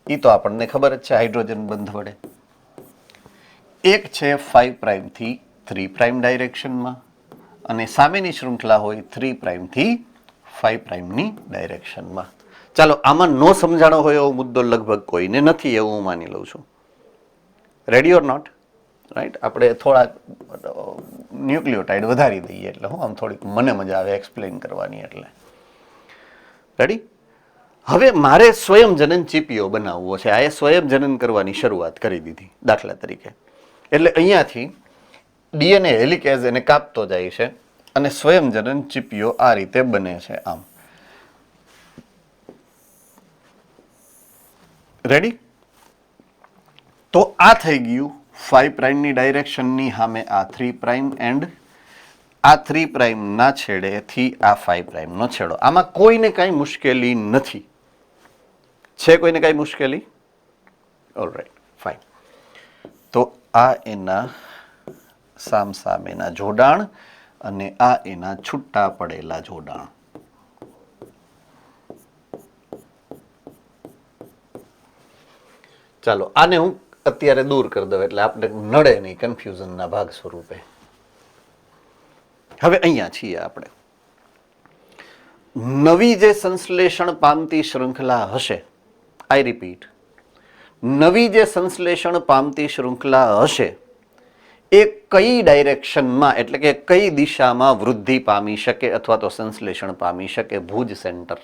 Speaker 1: એ તો આપણને ખબર જ છે હાઇડ્રોજન બંધ વડે. એક છે 5 પ્રાઇમ થી 3 પ્રાઇમ ડાયરેક્શનમાં અને સામેની શૃંખલા હોય 3 પ્રાઇમ થી 5 પ્રાઇમની ડાયરેક્શનમાં. ચાલો, આમાં નો સમજાણો હોય એવો મુદ્દો લગભગ કોઈને નથી એવું હું માની લઉં છું. Ready or not? રાઈટ? આપણે થોડાક ન્યુક્લિયોટાઇડ વધારી દઈએ એટલે હું આમ થોડીક મને મજા આવે એક્સપ્લેન કરવાની. એટલે રેડી? હવે મારે સ્વયંજનન ચીપીઓ બનાવવો છે. આ સ્વયં જનન કરવાની શરૂઆત કરી દીધી દાખલા તરીકે. એટલે અહીંયાથી ડીએનએ હેલિકેઝ એને કાપતો જાય છે અને સ્વયંજનન ચીપીઓ આ રીતે બને છે. આમ રેડી? તો આ થઈ ગયું 5 પ્રાઇમની ડાયરેક્શનની સામે આ 3 પ્રાઇમ એન્ડ આ 3 પ્રાઇમના છેડેથી આ 5 પ્રાઇમનો છેડો. આમાં કોઈને કાંઈ મુશ્કેલી નથી. છે કોઈને કાંઈ મુશ્કેલી? All right, fine. તો આ એના સામસામેના જોડાણ અને આ એના છૂટા પડેલા જોડાણ. ચાલો આને હું અત્યારે દૂર કરી દઉં એટલે આપણે નડે નહીં કન્ફ્યુઝનના ભાગ સ્વરૂપે. હવે અહીંયા છીએ આપણે. નવી જે સંશ્લેષણ પામતી શૃંખલા હશે, આઈ રિપીટ, નવી જે સંશ્લેષણ પામતી શૃંખલા હશે એ કઈ ડાયરેક્શનમાં એટલે કે કઈ દિશામાં વૃદ્ધિ પામી શકે અથવા તો સંશ્લેષણ પામી શકે? Bhuj centre.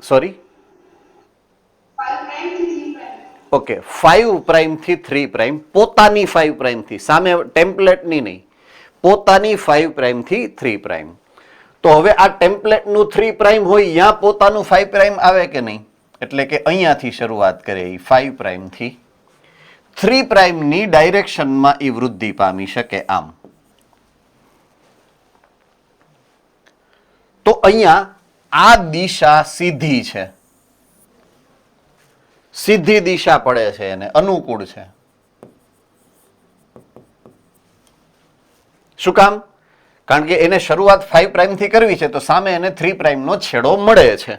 Speaker 1: Sorry, okay, 5 prime થી 3 પ્રાઇમ, પોતાની 5 પ્રાઇમ થી, સામે ટેમ્પલેટની નહીં, પોતાની 5 પ્રાઇમ થી 3 પ્રાઇમ. તો હવે આ ટેમ્પલેટનું 3 પ્રાઇમ હોય ત્યાં પોતાનું 5 પ્રાઇમ આવે કે નહીં? એટલે કે અહીંયાથી શરૂઆત કરે 5 પ્રાઇમ થી 3 પ્રાઇમની ડાયરેક્શનમાં એ વૃદ્ધિ પામી શકે. આમ તો અહીંયા આ દિશા સીધી છે, સીધી દિશા પડે છે એને અનુકૂળ છે. શું કામ? કારણ કે એને શરૂઆત 5 પ્રાઇમ થી કરવી છે તો સામે એને 3 પ્રાઇમ નો છેડો મળે છે.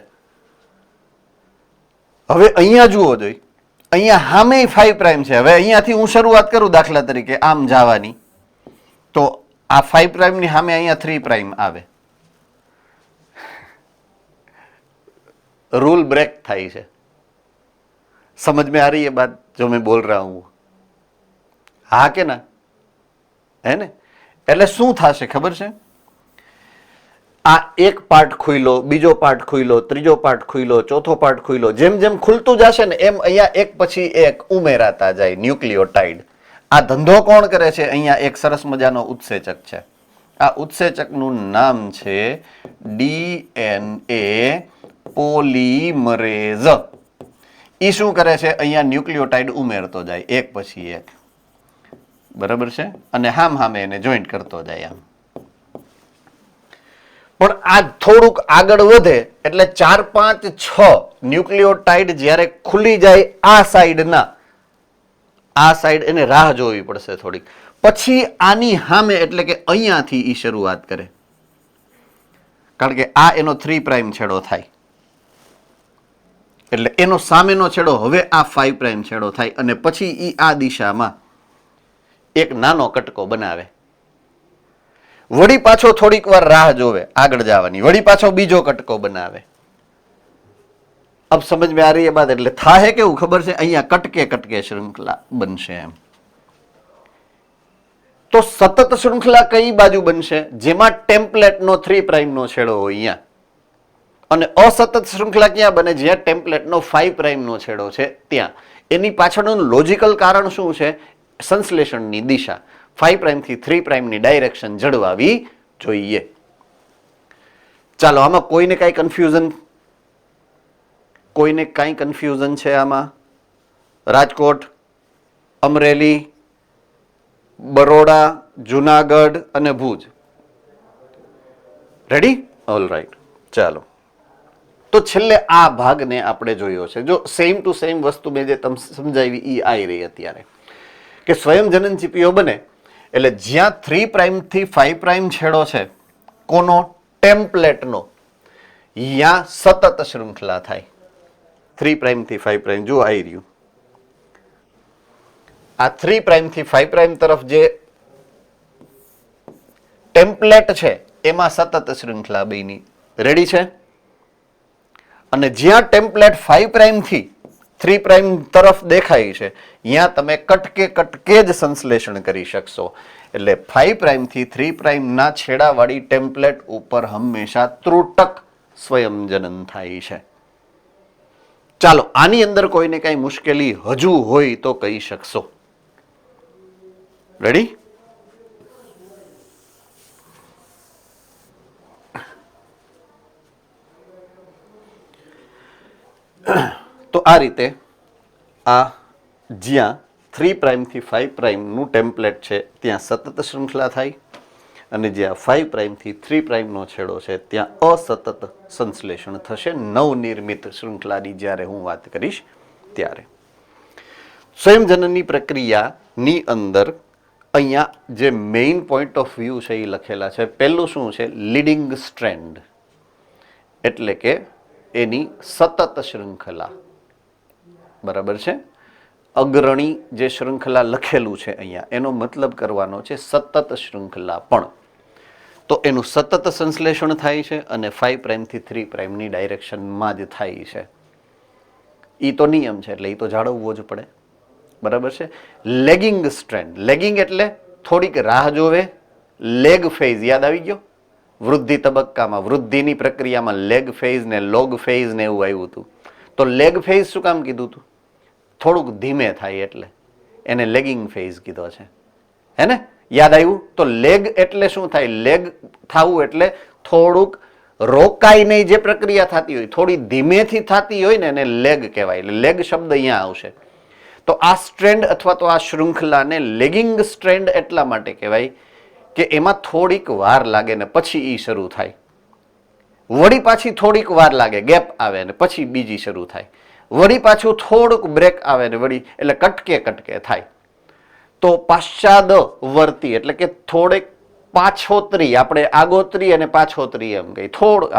Speaker 1: હવે અહીંયા જુઓ જોઈએ, અહીંયા સામે 5 પ્રાઇમ છે. હવે અહીંયાથી હું શરૂઆત કરું દાખલા તરીકે આમ જવાની, તો આ 5 પ્રાઇમની સામે અહીંયા 3 પ્રાઇમ આવે, रूल ब्रेक થાય છે. समझ में आ रही है बात जो मैं बोल रहा हूं? હા કે ના? હે ને? એટલે શું થશે ખબર છે? આ એક પાર્ટ ખુલ્લો, બીજો પાર્ટ ખુલ્લો, ત્રીજો પાર્ટ ખુલ્લો, ચોથો પાર્ટ ખુલ્લો, જેમ જેમ ખુલતું જશે ને એમ અહીંયા એક પછી એક ઉમેરાતા જાય ન્યુક્લિયોટાઇડ. આ ધંધો કોણ કરે છે? અહીંયા એક સરસ મજાનો ઉત્સેચક છે. આ ઉત્સેચકનું નામ છે DNA પોલિમરેઝ. ઈ શું કરે છે? અહીંયા ન્યુક્લિયોટાઇડ ઉમેરતો જાય એક પછી એક, બરાબર છે, અને હામે એને જોઈન્ટ કરતો જાય આમ. પણ આ થોડુંક આગળ વધે એટલે 4, 5, 6 ન્યુક્લિયોટાઇડ જ્યારે ખુલી જાય આ સાઈડ એને રાહ જોવી પડશે થોડીક, પછી આની સામે એટલે કે અહીંયાથી ઈ શરૂઆત કરે, કારણ કે આ એનો 3 પ્રાઇમ છેડો થાય, એટલે એનો સામેનો છેડો હવે આ 5 પ્રાઇમ છેડો થાય, અને પછી ઈ આ દિશામાં એક નાનો કટકો બનાવે, વળી પાછો થોડીક વાર રાહ જોવે આગળ જવાની, વળી પાછો બીજો કટકો બનાવે. અબ સમજ में आ रही है बात? એટલે થાહે કેવું ખબર છે? અહીંયા કટકે કટકે શ્રૃંખલા બનશે એમ. તો સતત શ્રૃંખલા કઈ બાજુ બનશે? જેમાં ટેમ્પલેટનો 3 પ્રાઇમનો છેડો હોય અહીંયા, અને અસતત શ્રૃંખલા ક્યાં બને? જ્યાં ટેમ્પલેટનો 5 પ્રાઇમનો છેડો છે ત્યાં. એની પાછળનું લોજિકલ કારણ શું છે? સંશ્લેષણની દિશા 5 પ્રાઇમથી 3 પ્રાઇમની ડાયરેક્શન જળવાવી જોઈએ. ચાલો, આમાં કોઈને કાંઈ કન્ફ્યુઝન છે આમાં? રાજકોટ, અમરેલી, બરોડા, જુનાગઢ અને ભુજ. રેડી? All right. ચાલો, તો છેલ્લે આ ભાગને આપણે જોયો છે. જો સેમ ટુ સેમ વસ્તુ મેં જે તમને સમજાવી એ આવી રહી અત્યારે, કે સ્વયંજનન ચીપીઓ બને એટલે જ્યાં 3 પ્રાઇમથી 5 પ્રાઇમ છેડો છે કોનો? ટેમ્પલેટનો, ત્યાં સતત શ્રૃંખલા થાય 3 પ્રાઇમથી 5 પ્રાઇમ. જો આવી રહ્યું આ 3 પ્રાઇમથી 5 પ્રાઇમ તરફ જે ટેમ્પલેટ છે એમાં સતત શ્રૃંખલા બની. રેડી છે? અને જ્યાં ટેમ્પલેટ 5 પ્રાઇમથી 3 પ્રાઇમ તરફ દેખાય છે ત્યાં તમે કટકે જ સંશ્લેષણ કરી શકશો. એટલે 5 પ્રાઇમથી 3 પ્રાઇમના છેડાવાળી ટેમ્પલેટ ઉપર હંમેશા ત્રુટક સ્વયંજનન થાય છે. ચાલો, આની અંદર કોઈને કઈ મુશ્કેલી હજુ હોય તો કહી શકશો. રેડી? તો આ રીતે આ જ્યાં 3 પ્રાઇમથી 5 પ્રાઇમનું ટેમ્પલેટ છે ત્યાં સતત શ્રૃંખલા થાય, અને જ્યાં 5 પ્રાઇમથી 3 પ્રાઇમનો છેડો છે ત્યાં અસતત સંશ્લેષણ થશે. નવનિર્મિત શૃંખલાની જ્યારે હું વાત કરીશ ત્યારે સ્વયંજનનની પ્રક્રિયાની અંદર અહીંયા જે મેઇન પોઈન્ટ ઓફ વ્યૂ છે એ લખેલા છે. પહેલું શું છે? લીડિંગ સ્ટ્રેન્ડ, એટલે કે એની સતત શૃંખલા. બરાબર છે? અગ્રણી જે શૃંખલા લખેલું છે અહીંયા એનો મતલબ કરવાનો છે સતત શૃંખલા. પણ તો એનું સતત સંશ્લેષણ થાય છે અને 5 પ્રાઇમથી 3 પ્રાઇમની ડાયરેક્શનમાં જ થાય છે. એ તો નિયમ છે એટલે એ તો જાળવવો જ પડે. બરાબર છે? લેગિંગ સ્ટ્રેન્ડ, લેગિંગ એટલે થોડીક રાહ જોવે. લેગ ફેઝ યાદ આવી ગયો? વૃદ્ધિ તબક્કામાં, વૃદ્ધિની પ્રક્રિયામાં લેગ ફેઝ ને લોગ ફેઝ ને એવું આવ્યું હતું. તો લેગ ફેઝ શું કામ કીધું હતું? થોડુંક ધીમે થાય એટલે એને લેગિંગ ફેઝ કીધો છે. હે ને? યાદ આવ્યું? તો લેગ એટલે શું થાય? લેગ થવું એટલે થોડુંક રોકાઈ નહીં, જે પ્રક્રિયા થતી હોય થોડી ધીમેથી થતી હોય ને એને લેગ કહેવાય. એટલે લેગ શબ્દ અહીંયા આવશે. તો આ સ્ટ્રેન્ડ અથવા તો આ શૃંખલાને લેગિંગ સ્ટ્રેન્ડ એટલા માટે કહેવાય કે એમાં થોડીક વાર લાગે ને પછી ઈ શરૂ થાય, વળી પાછી થોડીક વાર લાગે, ગેપ આવે ને પછી બીજી શરૂ થાય, વળી પાછું થોડુંક બ્રેક આવે ને વળી, એટલે કટકે થાય. તો પાશ્ચાદવર્તી એટલે કે થોડેક પાછોતરી, આપણે આગોતરી અને પાછોતરી એમ કહી.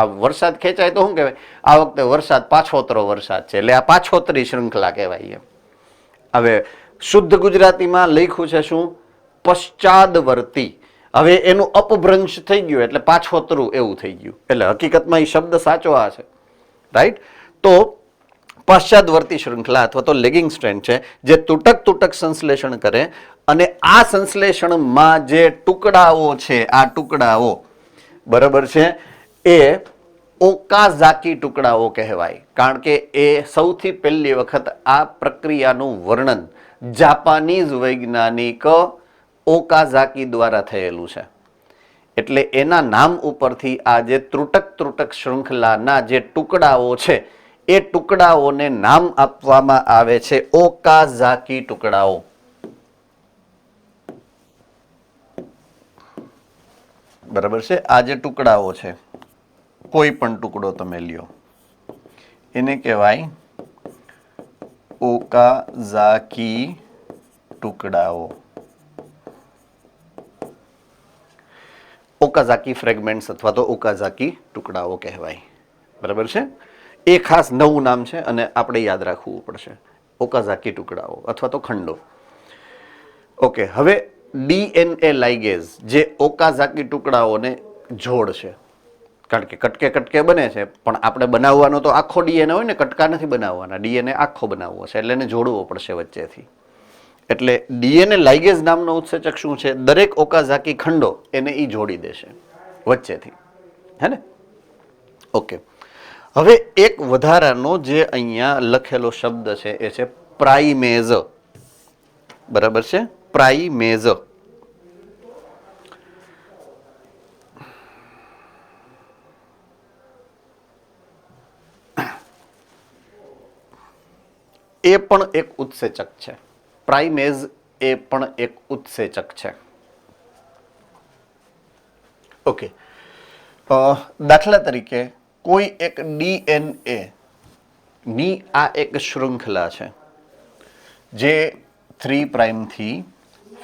Speaker 1: આ વરસાદ ખેંચાય તો શું કહેવાય? આ વખતે વરસાદ પાછોતરો વરસાદ છે એટલે આ પાછોતરી શૃંખલા કહેવાય. એમ હવે શુદ્ધ ગુજરાતીમાં લખ્યું છે શું? પશ્ચાદવર્તી. હવે એનું અપભ્રંશ થઈ ગયું એટલે પાછોતરું એવું થઈ ગયું. એટલે હકીકતમાં એ શબ્દ સાચો આ છે, રાઈટ? તો પશ્ચાદવર્તી શૃંખલા અથવા તો લેગિંગ સ્ટ્રેન્ડ છે જે તૂટક સંશ્લેષણ કરે, અને આ સંશ્લેષણમાં જે ટુકડાઓ છે, આ ટુકડાઓ બરાબર છે એ ઓકાઝાકી ટુકડાઓ કહેવાય, કારણ કે એ સૌથી પહેલી વખત આ પ્રક્રિયાનું વર્ણન જાપાનીઝ વૈજ્ઞાનિક ઓકાઝાકી દ્વારા થયેલું છે. એટલે એના નામ ઉપરથી આ જે ત્રુટક શૃંખલાના જે ટુકડાઓ છે એ ટુકડાઓને નામ આપવામાં આવે છે ઓકાઝાકી ટુકડાઓ. બરાબર છે? આ જે ટુકડાઓ છે, કોઈ પણ ટુકડો તમે લ્યો, એને કહેવાય ઓકાઝાકી ટુકડાઓ, ઓકાઝાકી ફ્રેગમેન્ટ્સ અથવા તો ઓકાઝાકી ટુકડાઓ કહેવાય. બરાબર છે? એ ખાસ નવું નામ છે અને આપણે યાદ રાખવું પડશે, ઓકાઝાકી ટુકડાઓ અથવા તો ખંડો. ઓકે, હવે ડીએનએ લાઇગેઝ જે ઓકાઝાકી ટુકડાઓને જોડશે, કારણ કે કટકે કટકે બને છે, પણ આપણે બનાવવાનો તો આખો ડીએનએ હોય ને, કટકા નથી બનાવવાના, ડીએનએ આખો બનાવવો છે એટલે એને જોડવો પડશે વચ્ચેથી. એટલે ડીએનએ લાઇગેઝ નામનો ઉત્સેચક શું છે? દરેક ઓકાઝાકી ખંડો એને ઈ જોડી દેશે વચ્ચેથી, હે ને? ઓકે, હવે એક વધારાનો જે અહીંયા લખેલો શબ્દ છે એ છે પ્રાઇમેઝ. બરાબર છે? પ્રાઇમેઝ. એ પણ એક ઉત્સેચક છે. પ્રાઇમેઝ એ પણ એક ઉત્સેચક છે. ઓકે, દાખલા તરીકે કોઈ એક ડીએનએ ની આ એક શૃંખલા છે જે 3 પ્રાઇમથી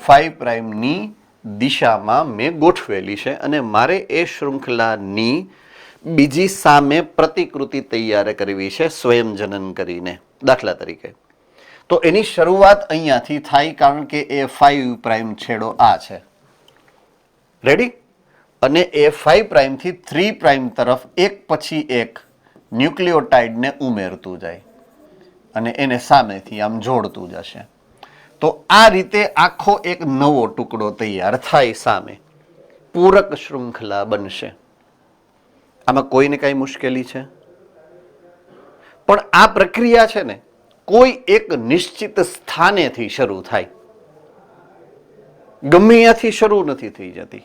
Speaker 1: 5 પ્રાઇમની દિશામાં મેં ગોઠવેલી છે, અને મારે એ શૃંખલાની બીજી સામે પ્રતિકૃતિ તૈયાર કરવી છે સ્વયંજનન કરીને. દાખલા તરીકે તો એની શરૂઆત અહીંયાથી થાય, કારણ કે એ 5 પ્રાઇમ છેડો આ છે, રેડી? અને એ 5 પ્રાઇમથી 3 પ્રાઇમ તરફ એક પછી એક ન્યુક્લિયોટાઇડને ઉમેરતું જાય અને એને સામેથી આમ જોડતું જશે. તો આ રીતે આખો એક નવો ટુકડો તૈયાર થાય, સામે પૂરક શૃંખલા બનશે. આમાં કોઈને કઈ મુશ્કેલી છે? પણ આ પ્રક્રિયા છે ને કોઈ એક નિશ્ચિત સ્થાનેથી શરૂ થાય, ગમે ત્યાંથી શરૂ નથી થઈ જતી,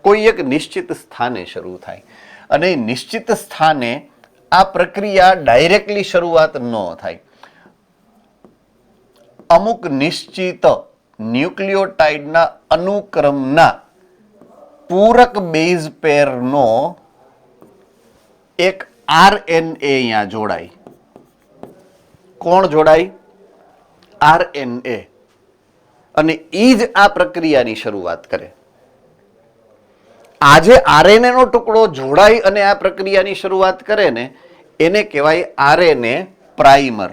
Speaker 1: કોઈ એક નિશ્ચિત સ્થાને શરૂ થાય. અને નિશ્ચિત સ્થાને આ પ્રક્રિયા ડાયરેક્ટલી શરૂઆત ન થાય, અમુક નિશ્ચિત ન્યુક્લિયોટાઇડના અનુક્રમના પૂરક બેઝ પેરનો એક આરએનએ અહીંયા જોડાય. કોણ જોડાય? આરએનએ. અને એ જ આ પ્રક્રિયાની શરૂઆત કરે. આ જે આરએનએ નો ટુકડો જોડાય અને આ પ્રક્રિયાની શરૂઆત કરે ને, એને કહેવાય આરએનએ પ્રાઇમર.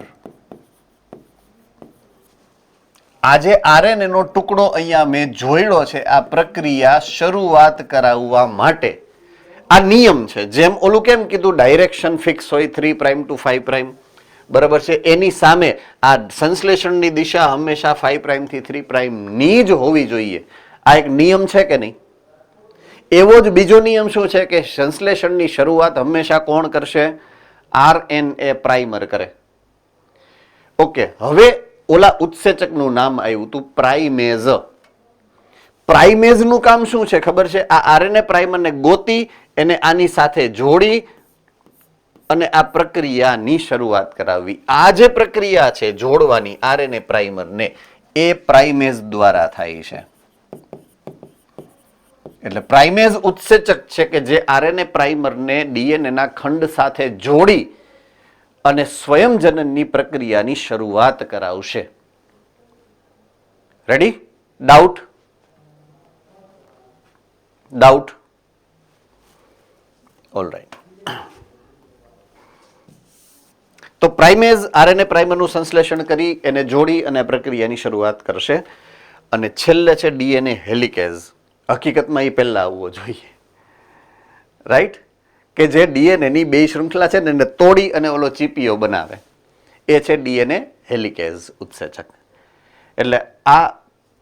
Speaker 1: આજે આરએનએ નો ટુકડો અહીંયા મેં જોડ્યો છે આ પ્રક્રિયા શરૂઆત કરાવવા માટે. આ નિયમ છે. જેમ ઓલું કેમ કીધું ડાયરેક્શન ફિક્સ હોય 3 પ્રાઇમ ટુ 5 પ્રાઇમ, બરાબર છે? એની સામે આ સંશ્લેષણની દિશા હંમેશા 5 પ્રાઇમ થી 3 પ્રાઇમ ની જ હોવી જોઈએ. આ એક નિયમ છે કે નહીં? એવો જ બીજો નિયમ શું છે કે સંશ્લેષણની શરૂઆત હંમેશા કોણ કરશે? આરએનએ પ્રાઇમર કરે. ઓકે, હવે ઓલા ઉત્સેચકનું નામ આવ્યું હતું પ્રાઇમેઝ. પ્રાઇમેઝનું કામ શું છે ખબર છે? આ આરએનએ પ્રાઇમરને ગોતી એને આની સાથે જોડી અને આ પ્રક્રિયાની શરૂઆત કરાવવી. આ જે પ્રક્રિયા છે જોડવાની આરએનએ પ્રાઇમરને, એ પ્રાઇમેઝ દ્વારા થાય છે. એટલે પ્રાઇમેઝ ઉત્સેચક છે કે જે આરએનએ પ્રાઇમરને ડીએનએના ખંડ સાથે જોડી અને સ્વયંજનનની પ્રક્રિયાની શરૂઆત કરાવશે. રેડી? ડાઉટ? ડાઉટ? ઓલરાઈટ. તો પ્રાઇમેઝ આરએનએ પ્રાઇમરનું સંશ્લેષણ કરી એને જોડી અને પ્રક્રિયાની શરૂઆત કરશે. અને છેલ્લે છે ડીએનએ હેલિકેઝ હકીકતમાં એ પહેલા આવવો જોઈએ, રાઈટ? કે જે ડીએનએની બે શૃંખલા છે ને એને તોડી અને ઓલો ચીપીઓ બનાવે, એ છે ડીએનએ હેલિકેઝ ઉત્સેચક. એટલે આ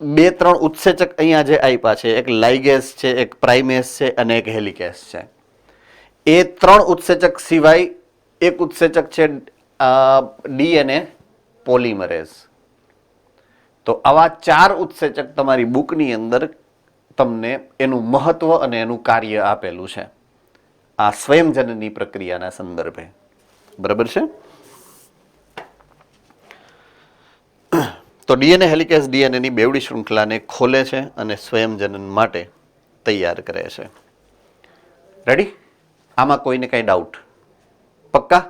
Speaker 1: 2-3 ઉત્સેચક અહીંયા જે આપ્યા છે, એક લાઇગેઝ છે, એક પ્રાઇમેસ છે અને એક હેલિકેઝ છે. એ 3 ઉત્સેચક સિવાય એક ઉત્સેચક છે ડીએનએ પોલિમરેઝ. તો આવા 4 ઉત્સેચક તમારી બુકની અંદર તમને એનું મહત્વ અને એનું કાર્ય આપેલું છે આ સ્વયંજનની પ્રક્રિયાના સંદર્ભે. બરાબર છે? તો ડીએનએ હેલિકેઝ ડીએનએની બેવડી શૃંખલાને ખોલે છે અને સ્વયંજનન માટે તૈયાર કરે છે. રેડી? આમાં કોઈને કાંઈ ડાઉટ? પક્કા?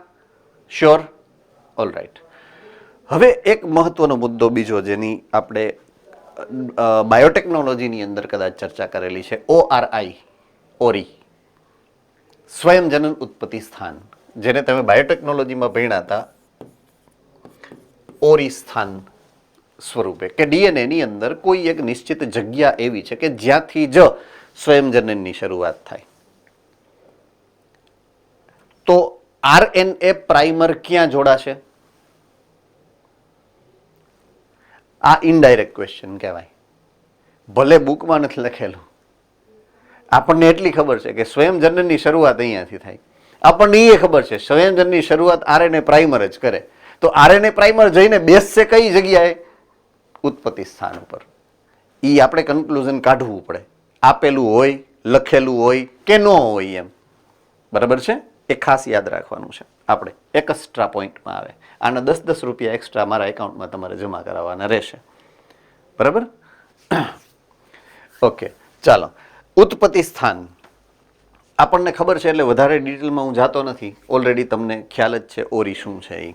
Speaker 1: શ્યોર? All right. હવે એક મહત્વનો મુદ્દો બીજો જેની આપણે બાયોટેકનોલોજીની અંદર કદાચ ચર્ચા કરેલી છે, ઓરી, સ્વયંજનન ઉત્પત્તિ સ્થાન, જેને તમે બાયોટેકનોલોજીમાં ભણ્યા હતા ઓરી સ્થાન સ્વરૂપે, કે ડીએનએની અંદર કોઈ એક નિશ્ચિત જગ્યા એવી છે કે જ્યાંથી જ સ્વયંજનનની શરૂઆત થાય. તો આરએનએ પ્રાઇમર ક્યાં જોડાશે? આ ઇનડાયરેક્ટ ક્વેશ્ચન કહેવાય, ભલે બુકમાં નથી લખેલું. આપણને એટલી ખબર છે કે સ્વયંજનનની શરૂઆત અહીંયાથી થાય. આપણને એ ખબર છે સ્વયંજનનની શરૂઆત આરએનએ પ્રાઇમર જ કરે. તો આરએનએ પ્રાઇમર જઈને બેસશે કઈ જગ્યાએ? ઉત્પત્તિ સ્થાન ઉપર. એ આપણે કન્ક્લુઝન કાઢવું પડે, આપેલું હોય, લખેલું હોય કે ન હોય એમ. બરાબર છે? એ ખાસ યાદ રાખવાનું છે. આપણે એક્સ્ટ્રા પોઈન્ટમાં આવે, આના 10-10 રૂપિયા એક્સ્ટ્રા મારા એકાઉન્ટમાં તમારે જમા કરાવવાના રહેશે. બરાબર? ઓકે, ચાલો. ઉત્પત્તિ સ્થાન આપણને ખબર છે એટલે વધારે ડિટેલમાં હું જાતો નથી. ઓલરેડી તમને ખ્યાલ જ છે ઓરી શું છે એ.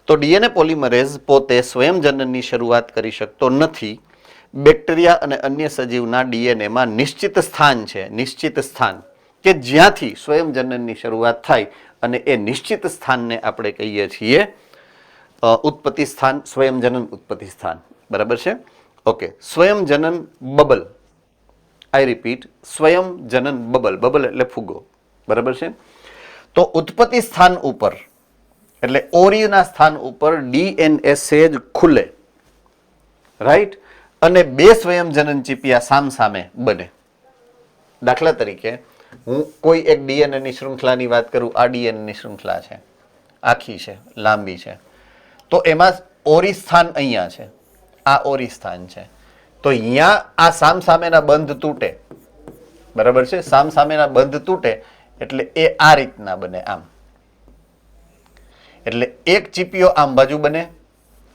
Speaker 1: તો ડીએનએ પોલિમરેઝ પોતે સ્વયંજનનની શરૂઆત કરી શકતો નથી. બેક્ટેરિયા અને અન્ય સજીવના ડીએનએમાં નિશ્ચિત સ્થાન છે, નિશ્ચિત સ્થાન કે જ્યાંથી સ્વયંજનનની શરૂઆત થાય, અને એ નિશ્ચિત સ્થાનને આપણે કહીએ છીએ ઉત્પત્તિ સ્થાન, સ્વયંજનન ઉત્પત્તિ સ્થાન. બરાબર છે? ઓકે. સ્વયંજનન બબલ, આઈ રિપીટ, સ્વયંજનન બબલ, બબલ એટલે ફુગ્ગો. બરાબર છે? તો ઉત્પત્તિ સ્થાન ઉપર એટલે ઓરીના સ્થાન ઉપર ડીએનએ સેજ ખુલે, રાઈટ? અને 2 સ્વયંજનન ચીપિયા સામસામે બને. દાખલા તરીકે હું કોઈ એક ડીએનએની શૃંખલાની વાત કરું. આ ડીએનએની શૃંખલા છે, આખી છે, લાંબી છે. તો એમાં ઓરી સ્થાન અહીંયા છે, આ ઓરી સ્થાન છે. તો અહીંયા આ સામસામેના બંધ તૂટે. બરાબર છે? સામસામેના બંધ તૂટે એટલે એ આ રીતના બને, આમ. એટલે એક ચીપિયો આમ બાજુ બને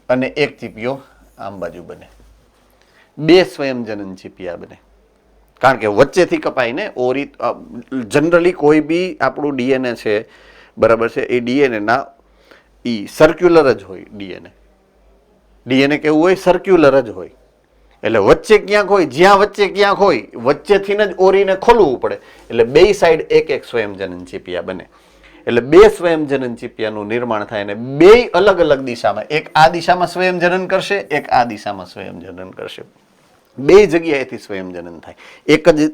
Speaker 1: અને એક ચીપિયો આમ બાજુ બને. 2 સ્વયંજનન ચીપિયા બને, કારણ કે વચ્ચેથી કપાય ને. ઓરી જનરલી કોઈ બી આપણું ડીએનએ છે, બરાબર છે, એ ડીએનએના સર્ક્યુલર જ હોય. ડીએનએ કેવું હોય? સર્ક્યુલર જ હોય. એટલે વચ્ચે ક્યાંક હોય, જ્યાં વચ્ચે ક્યાંક હોય, વચ્ચેથી જ ઓરીને ખોલવું પડે. એટલે 2 સાઈડ એક સ્વયંજનન ચીપિયા બને. એટલે 2 સ્વયંજનન ચીપિયાનું નિર્માણ થાય અને 2 અલગ અલગ દિશામાં, એક આ દિશામાં સ્વયંજનન કરશે, એક આ દિશામાં સ્વયંજનન કરશે. 2 જગ્યાએથી સ્વયંજનન થાય. એક જ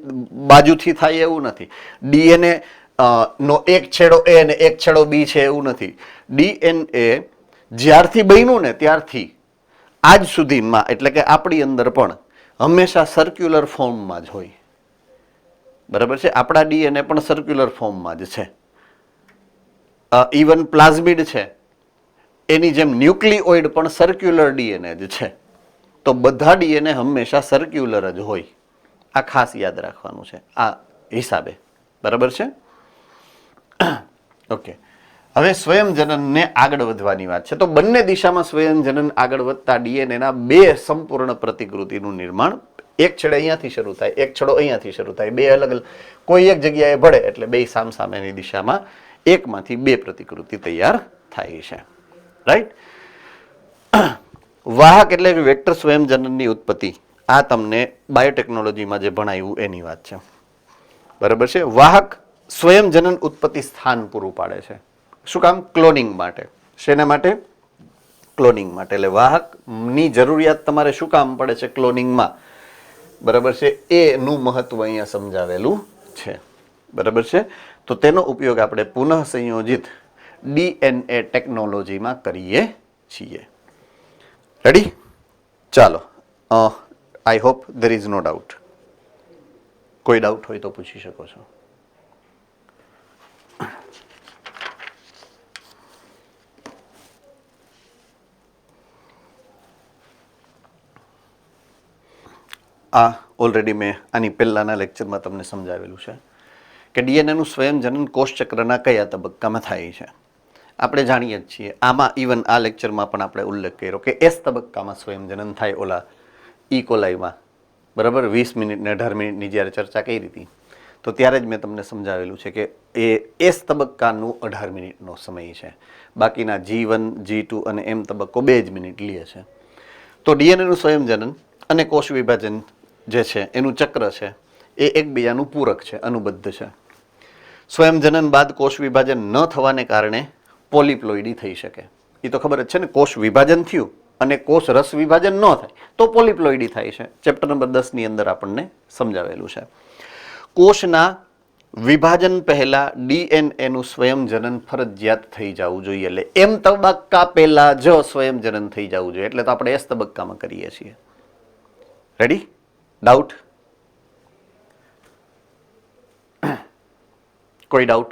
Speaker 1: બાજુથી થાય એવું નથી. ડીએનએ નો એક છેડો એ અને એક છેડો બી છે એવું નથી. ડીએનએ જ્યારથી બન્યું ને ત્યારથી આજ સુધીમાં, એટલે કે આપણી અંદર પણ હંમેશા સર્ક્યુલર ફોર્મમાં જ હોય. બરાબર છે? આપણા ડીએનએ પણ સર્ક્યુલર ફોર્મમાં જ છે. ઇવન પ્લાઝમિડ છે એની જેમ ન્યુક્લિઓઇડ પણ સર્ક્યુલર ડીએનએ જ છે. તો બધા ડીએનએ હંમેશા સર્ક્યુલર જ હોય. આ ખાસ યાદ રાખવાનું છે આ હિસાબે. બરાબર છે? ઓકે. હવે સ્વયંજનનને આગળ વધવાની વાત છે. તો બંને દિશામાં સ્વયંજનન આગળ વધતા ડીએનએના 2 સંપૂર્ણ પ્રતિકૃતિનું નિર્માણ, એક છેડે અહીંયાથી શરૂ થાય, એક છેડો અહીંયાથી શરૂ થાય. 2 અલગ અલગ કોઈ એક જગ્યાએ ભળે એટલે 2 સામસામેની દિશામાં એકમાંથી 2 પ્રતિકૃતિ તૈયાર થાય છે. રાઈટ? વાહક એટલે કે વેક્ટર સ્વયંજનનની ઉત્પત્તિ, આ તમને બાયોટેકનોલોજીમાં જે ભણાવ્યું એની વાત છે. બરાબર છે? વાહક સ્વયંજનન ઉત્પત્તિ સ્થાન પૂરું પાડે છે. શું કામ? ક્લોનિંગ માટે. શેના માટે? ક્લોનિંગ માટે. એટલે વાહકની જરૂરિયાત તમારે શું કામ પડે છે ક્લોનિંગમાં? બરાબર છે, એનું મહત્વ અહીંયા સમજાવેલું છે. બરાબર છે. તો તેનો ઉપયોગ આપણે પુનઃ સંયોજિત DNA ટેકનોલોજીમાં કરીએ છીએ. રેડી? ચાલો, I hope there is no doubt. કોઈ ડાઉટ હોય તો પૂછી શકો છો. આ ઓલરેડી મેં આની પહેલાંના લેક્ચરમાં તમને સમજાવેલું છે કે ડીએનએનું સ્વયંજનન કોષચક્રના કયા તબક્કામાં થાય છે. આપણે જાણીએ જ છીએ, આમાં ઇવન આ લેક્ચરમાં પણ આપણે ઉલ્લેખ કર્યો કે એસ તબક્કામાં સ્વયંજનન થાય ઓલા ઇકોલાઈમાં. બરાબર, 20 મિનિટ ને 18 મિનિટની જ્યારે ચર્ચા કરી હતી તો ત્યારે જ મેં તમને સમજાવેલું છે કે એ એસ તબક્કાનું 18 મિનિટનો સમય છે. બાકીના G1, G2 અને એમ તબક્કો 2 જ મિનિટ લે છે. તો ડીએનએનું સ્વયંજનન અને કોષ વિભાજન જે છે એનું ચક્ર છે એ એકબીજાનું પૂરક છે, અનુબદ્ધ છે. સ્વયંજનન બાદ કોષ વિભાજન ન થવાને કારણે પોલિપ્લોઇડી થઈ શકે. એ તો ખબર જ છે ને, કોષ વિભાજન થયું અને કોષ રસ વિભાજન ન થાય તો પોલિપ્લોઇડી થાય છે. ચેપ્ટર નંબર 10 ની અંદર આપણને સમજાવેલું છે. કોષના વિભાજન પહેલા ડીએનએનું સ્વયંજનન ફરજિયાત થઈ જવું જોઈએ. એટલે એમ તબક્કા પહેલા જ સ્વયંજનન થઈ જવું જોઈએ. એટલે તો આપણે એસ તબક્કામાં કરીએ છીએ. રેડી? ડાઉટ? કોઈ ડાઉટ?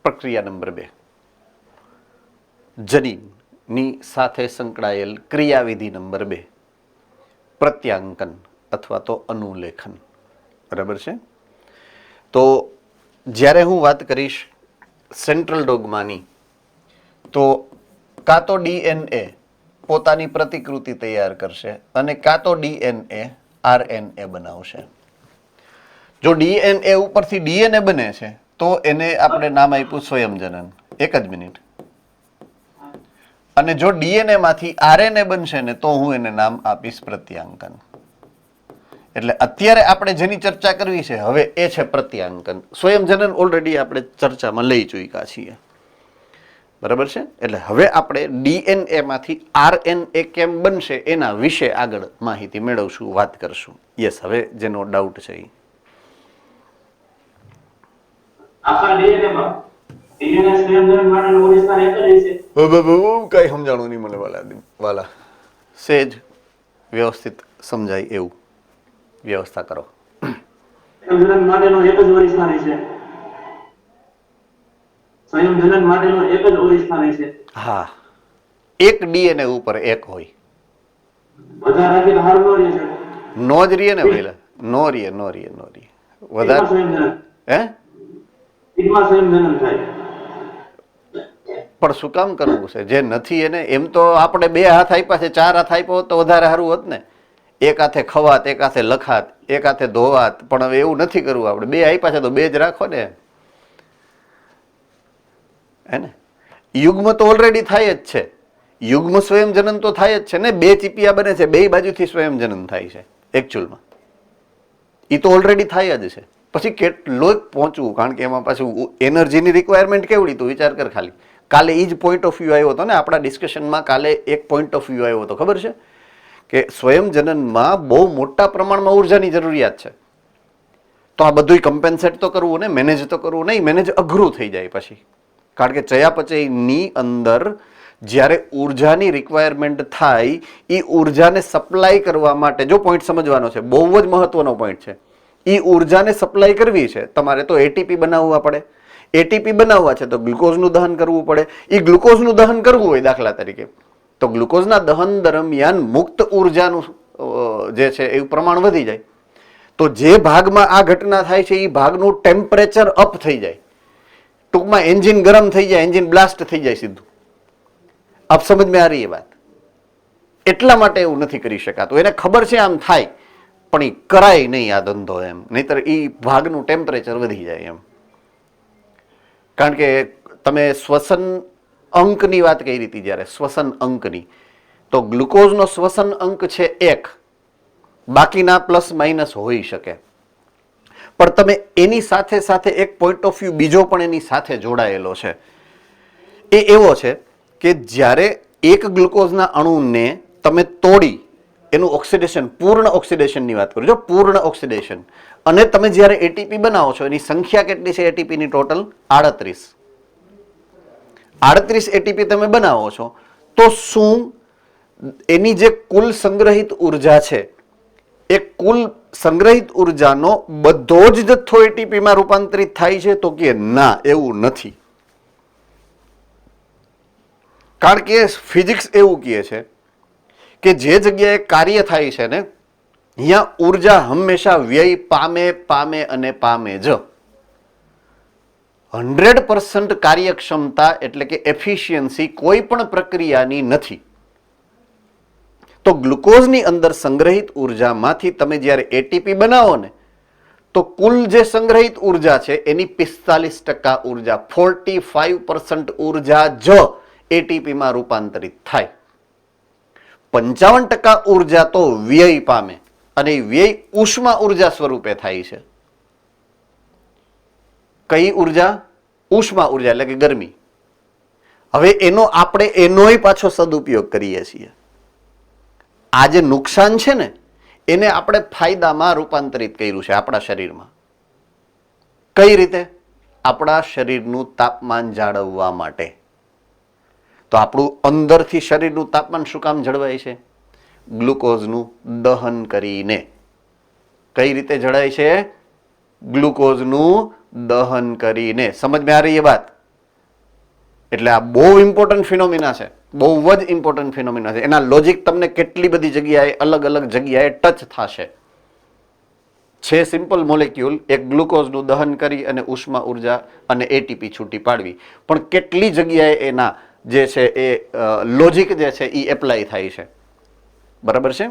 Speaker 1: પ્રક્રિયા નંબર 2, જનીનની સાથે સંકળાયેલ ક્રિયાવિધિ નંબર 2, પ્રત્યાંકન અથવા તો અનુલેખન. બરાબર છે. તો જ્યારે હું વાત કરીશ સેન્ટ્રલ ડોગમાની, તો કાં તો ડીએનએ પોતાની પ્રતિકૃતિ તૈયાર કરશે અને કાં તો ડીએનએ આરએનએ બનાવશે. જો ડીએનએ ઉપરથી ડીએનએ બને છે તો એને આપણે નામ આપ્યું સ્વયંજનન. એક જ મિનિટ. અને જો ડીએનએ માંથી આરએનએ બનશે ને તો હું એને નામ આપીશ પ્રત્યાંકન. એટલે અત્યારે આપણે જેની ચર્ચા કરવી છે હવે એ છે પ્રત્યાંકન. સ્વયંજનન ઓલરેડી આપણે ચર્ચામાં લઈ ચૂક્યા છીએ. બરાબર છે. એટલે હવે આપણે ડીએનએ માંથી આરએનએ કેમ બનશે એના વિશે આગળ માહિતી મેળવશું, વાત કરશું. યસ, હવે જેનો ડાઉટ છે એ
Speaker 2: આખા ડીએનએ માં ડીએનએ સ્વયંજનન માટેનું ઓરિજિનલ એક જ છે.
Speaker 1: કઈ સમજાણું નહીં મને વાલા. સેજ વ્યવસ્થિત સમજાય એવું વ્યવસ્થા કરો.
Speaker 2: સંયોજન માટેનો એક જ ઓરિજિનલ છે. સંયોજન માટેનો એક જ ઓરિજિનલ છે.
Speaker 1: હા, એક ડીએનએ ઉપર એક હોય.
Speaker 2: બધા રાખીને હાર નો રહે છે.
Speaker 1: નો જ રીએ ને પહેલા. નો રીએ વધારે.
Speaker 2: સંયોજન
Speaker 1: હે
Speaker 2: સિગ્મા સંયોજન થાય.
Speaker 1: પણ શું કામ કરવું છે? જે નથી એને એમ તો આપણે 2 હાથ આપ્યા છે, 4 હાથ આપ્યો હોત તો વધારે સારું હોત ને. એક હાથે ખવાત, એક હાથે લખાત, એક હાથે ધોવાત. પણ હવે એવું નથી કરવું. આપણે 2 આપ્યા છે તો 2 જ રાખો ને. હે ને? યુગ્મ તો ઓલરેડી થાય જ છે. યુગ્મ સ્વયંજનન તો થાય જ છે ને. 2 ચીપિયા બને છે, 2 બાજુથી સ્વયંજનન થાય છે એકચ્યુઅલમાં. એ તો ઓલરેડી થાય જ છે. પછી કેટલો પહોંચવું, કારણ કે એમાં પાછું એનર્જીની રિક્વાયરમેન્ટ કેવડી તું વિચાર કર ખાલી. કાલે એ જ પોઈન્ટ ઓફ વ્યૂ આવ્યો હતો ને આપણા ડિસ્કશનમાં. કાલે એક પોઈન્ટ ઓફ વ્યૂ આવ્યો હતો, ખબર છે કે સ્વયંજનનમાં બહુ મોટા પ્રમાણમાં ઉર્જાની જરૂરિયાત છે. તો આ બધું કમ્પેન્સેટ તો કરવું ને, મેનેજ તો કરવું નહીં. મેનેજ અઘરું થઈ જાય પછી, કારણ કે ચયાપચયની અંદર જ્યારે ઉર્જાની રિક્વાયરમેન્ટ થાય એ ઉર્જાને સપ્લાય કરવા માટે, જો પોઈન્ટ સમજવાનો છે, બહુ જ મહત્વનો પોઈન્ટ છે. એ ઉર્જાને સપ્લાય કરવી છે તમારે તો એટીપી બનાવવા પડે. એટીપી બનાવવા છે તો ગ્લુકોઝનું દહન કરવું પડે. એ ગ્લુકોઝનું દહન કરવું હોય દાખલા તરીકે, તો ગ્લુકોઝના દહન દરમિયાન મુક્ત ઉર્જાનું જે છે એ પ્રમાણ વધી જાય. તો જે ભાગમાં આ ઘટના થાય છે એ ભાગનું ટેમ્પરેચર અપ થઈ જાય. ટૂંકમાં એન્જિન ગરમ થઈ જાય, એન્જિન બ્લાસ્ટ થઈ જાય સીધું. આપ સમજ में आ रही है बात? એટલા માટે એવું નથી કરી શકાતું. એને ખબર છે આમ થાય પણ એ કરાય નહીં આ ધંધો એમ. નહીતર એ ભાગનું ટેમ્પરેચર વધી જાય એમ. કારણ કે તમે શ્વસન અંકની વાત કરી હતી જ્યારે, શ્વસન અંકની, તો ગ્લુકોઝનો શ્વસન અંક છે 1, બાકીના પ્લસ માઇનસ હોઈ શકે. પણ તમે એની સાથે સાથે એક પોઈન્ટ ઓફ વ્યૂ બીજો પણ એની સાથે જોડાયેલો છે. એ એવો છે કે જ્યારે એક ગ્લુકોઝના અણુને તમે તોડી એનું ઓક્સિડેશન, પૂર્ણ ઓક્સિડેશનની વાત કરું છું, પૂર્ણ ઓક્સિડેશન, અને તમે જ્યારે એટીપી બનાવો છો, એની સંખ્યા કેટલી છે એટીપીની ટોટલ? 38 એટીપી તમે બનાવો છો, તો શું એની જે કુલ સંગ્રહિત ઉર્જા છે એ કુલ સંગ્રહિત ઉર્જાનો બધો જ જથ્થો એટીપીમાં રૂપાંતરિત થાય છે? તો કે ના, એવું નથી. કારણ કે ફિઝિક્સ એવું કહે છે કે જે જગ્યાએ કાર્ય થાય છે ને, અહીંયા ઉર્જા હંમેશા વ્યય પામે અને પામે જ. 100% કાર્યક્ષમતા એટલે કે એફિશિયન્સી કોઈ પણ પ્રક્રિયાની નથી. તો ગ્લુકોઝની અંદર સંગ્રહિત ઉર્જામાંથી તમે જ્યારે એટીપી બનાવો ને, તો કુલ જે સંગ્રહિત ઉર્જા છે એની 45% ઉર્જા, 45% ઉર્જા જ એટીપીમાં રૂપાંતરિત થાય. 55% ઉર્જા તો વ્યય પામે, અને વ્યય ઉષ્મા ઉર્જા સ્વરૂપે થાય છે. કઈ ઉર્જા? ઉષ્મા ઉર્જા એટલે કે ગરમી. હવે આપણે એનોય પાછો સદુપયોગ કરીએ છીએ. આ જે નુકસાન છે ને એને આપણે ફાયદામાં રૂપાંતરિત કર્યું છે આપણા શરીરમાં. કઈ રીતે? આપણા શરીરનું તાપમાન જાળવવા માટે. તો આપણું અંદરથી શરીરનું તાપમાન શું કામ જળવાય છે? ગ્લુકોઝનું દહન કરીને. કઈ રીતે જળવાય છે? ગ્લુકોઝનું દહન કરીને. સમજમાં આ રહી એ વાત? એટલે આ બહુ ઇમ્પોર્ટન્ટ ફિનોમિના છે, બહુ જ ઇમ્પોર્ટન્ટ ફિનોમિના છે. એના લોજિક તમને કેટલી બધી જગ્યાએ અલગ અલગ જગ્યાએ ટચ થશે. છે સિમ્પલ મોલેક્યુલ, એક ગ્લુકોઝનું દહન કરી અને ઉષ્મા ઉર્જા અને એટીપી છૂટી પાડવી, પણ કેટલી જગ્યાએ એના જે છે એ લોજિક જે છે એ એપ્લાય થાય છે. બરાબર છે?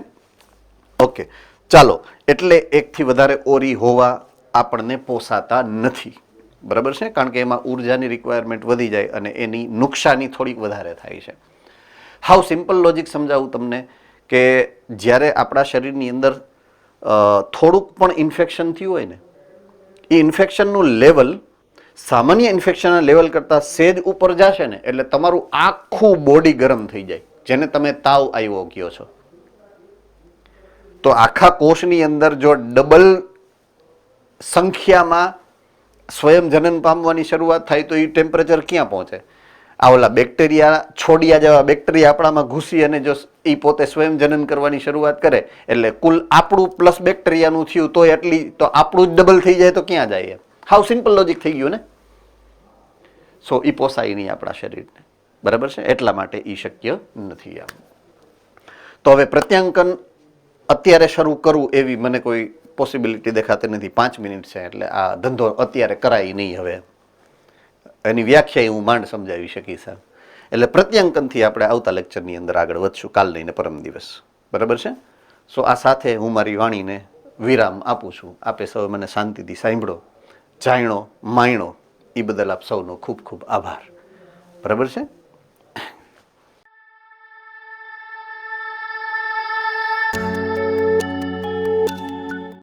Speaker 1: ઓકે, ચાલો. એટલે એકથી વધારે ઓરી હોવા આપણને પોસાતા નથી. બરાબર છે? કારણ કે એમાં ઉર્જાની રિક્વાયરમેન્ટ વધી જાય અને એની નુકસાની થોડીક વધારે થાય છે. હાવ સિમ્પલ લોજિક સમજાવું તમને કે જ્યારે આપણા શરીરની અંદર થોડુંક પણ ઇન્ફેક્શન થયું હોય ને, એ ઇન્ફેક્શનનું લેવલ સામાન્ય ઇન્ફેક્શનના લેવલ કરતાં સેજ ઉપર જશે ને, એટલે તમારું આખું બોડી ગરમ થઈ જાય, જેને તમે તાવ આવ્યો કહો છો. તો આખા કોષની અંદર જો ડબલ સંખ્યામાં સ્વયં જનન પામવાની શરૂઆત થાય તો એ ટેમ્પરેચર ક્યાં પહોંચે? આ ઓલા બેક્ટેરિયા, છોડિયા જેવા બેક્ટેરિયા આપણામાં ઘૂસી અને જો એ પોતે સ્વયં જનન કરવાની શરૂઆત કરે, એટલે કુલ આપણું પ્લસ બેક્ટેરિયાનું થયું તો આપણું જ ડબલ થઈ જાય તો ક્યાં જાય? હાવ સિમ્પલ લોજિક થઈ ગયું ને. સો એ પોસાય નહીં આપણા શરીરને. બરાબર છે? એટલા માટે એ શક્ય નથી. આમ તો હવે પ્રત્યાંકન અત્યારે શરૂ કરવું એવી મને કોઈ પોસિબિલિટી દેખાતી નથી. 5 મિનિટ છે એટલે આ ધંધો અત્યારે કરાય નહીં. હવે એની વ્યાખ્યા હું માંડ સમજાવી શકીશ. એટલે પ્રત્યાંકનથી આપણે આવતા લેક્ચરની અંદર આગળ વધશું, કાલ નહીં ને પરમ દિવસ. બરાબર છે? સો આ સાથે હું મારી વાણીને વિરામ આપું છું. આપે સૌ મને શાંતિથી સાંભળો, જાણ્યો, માણ્યો એ બદલ આપ સૌનો ખૂબ ખૂબ આભાર. બરાબર છે?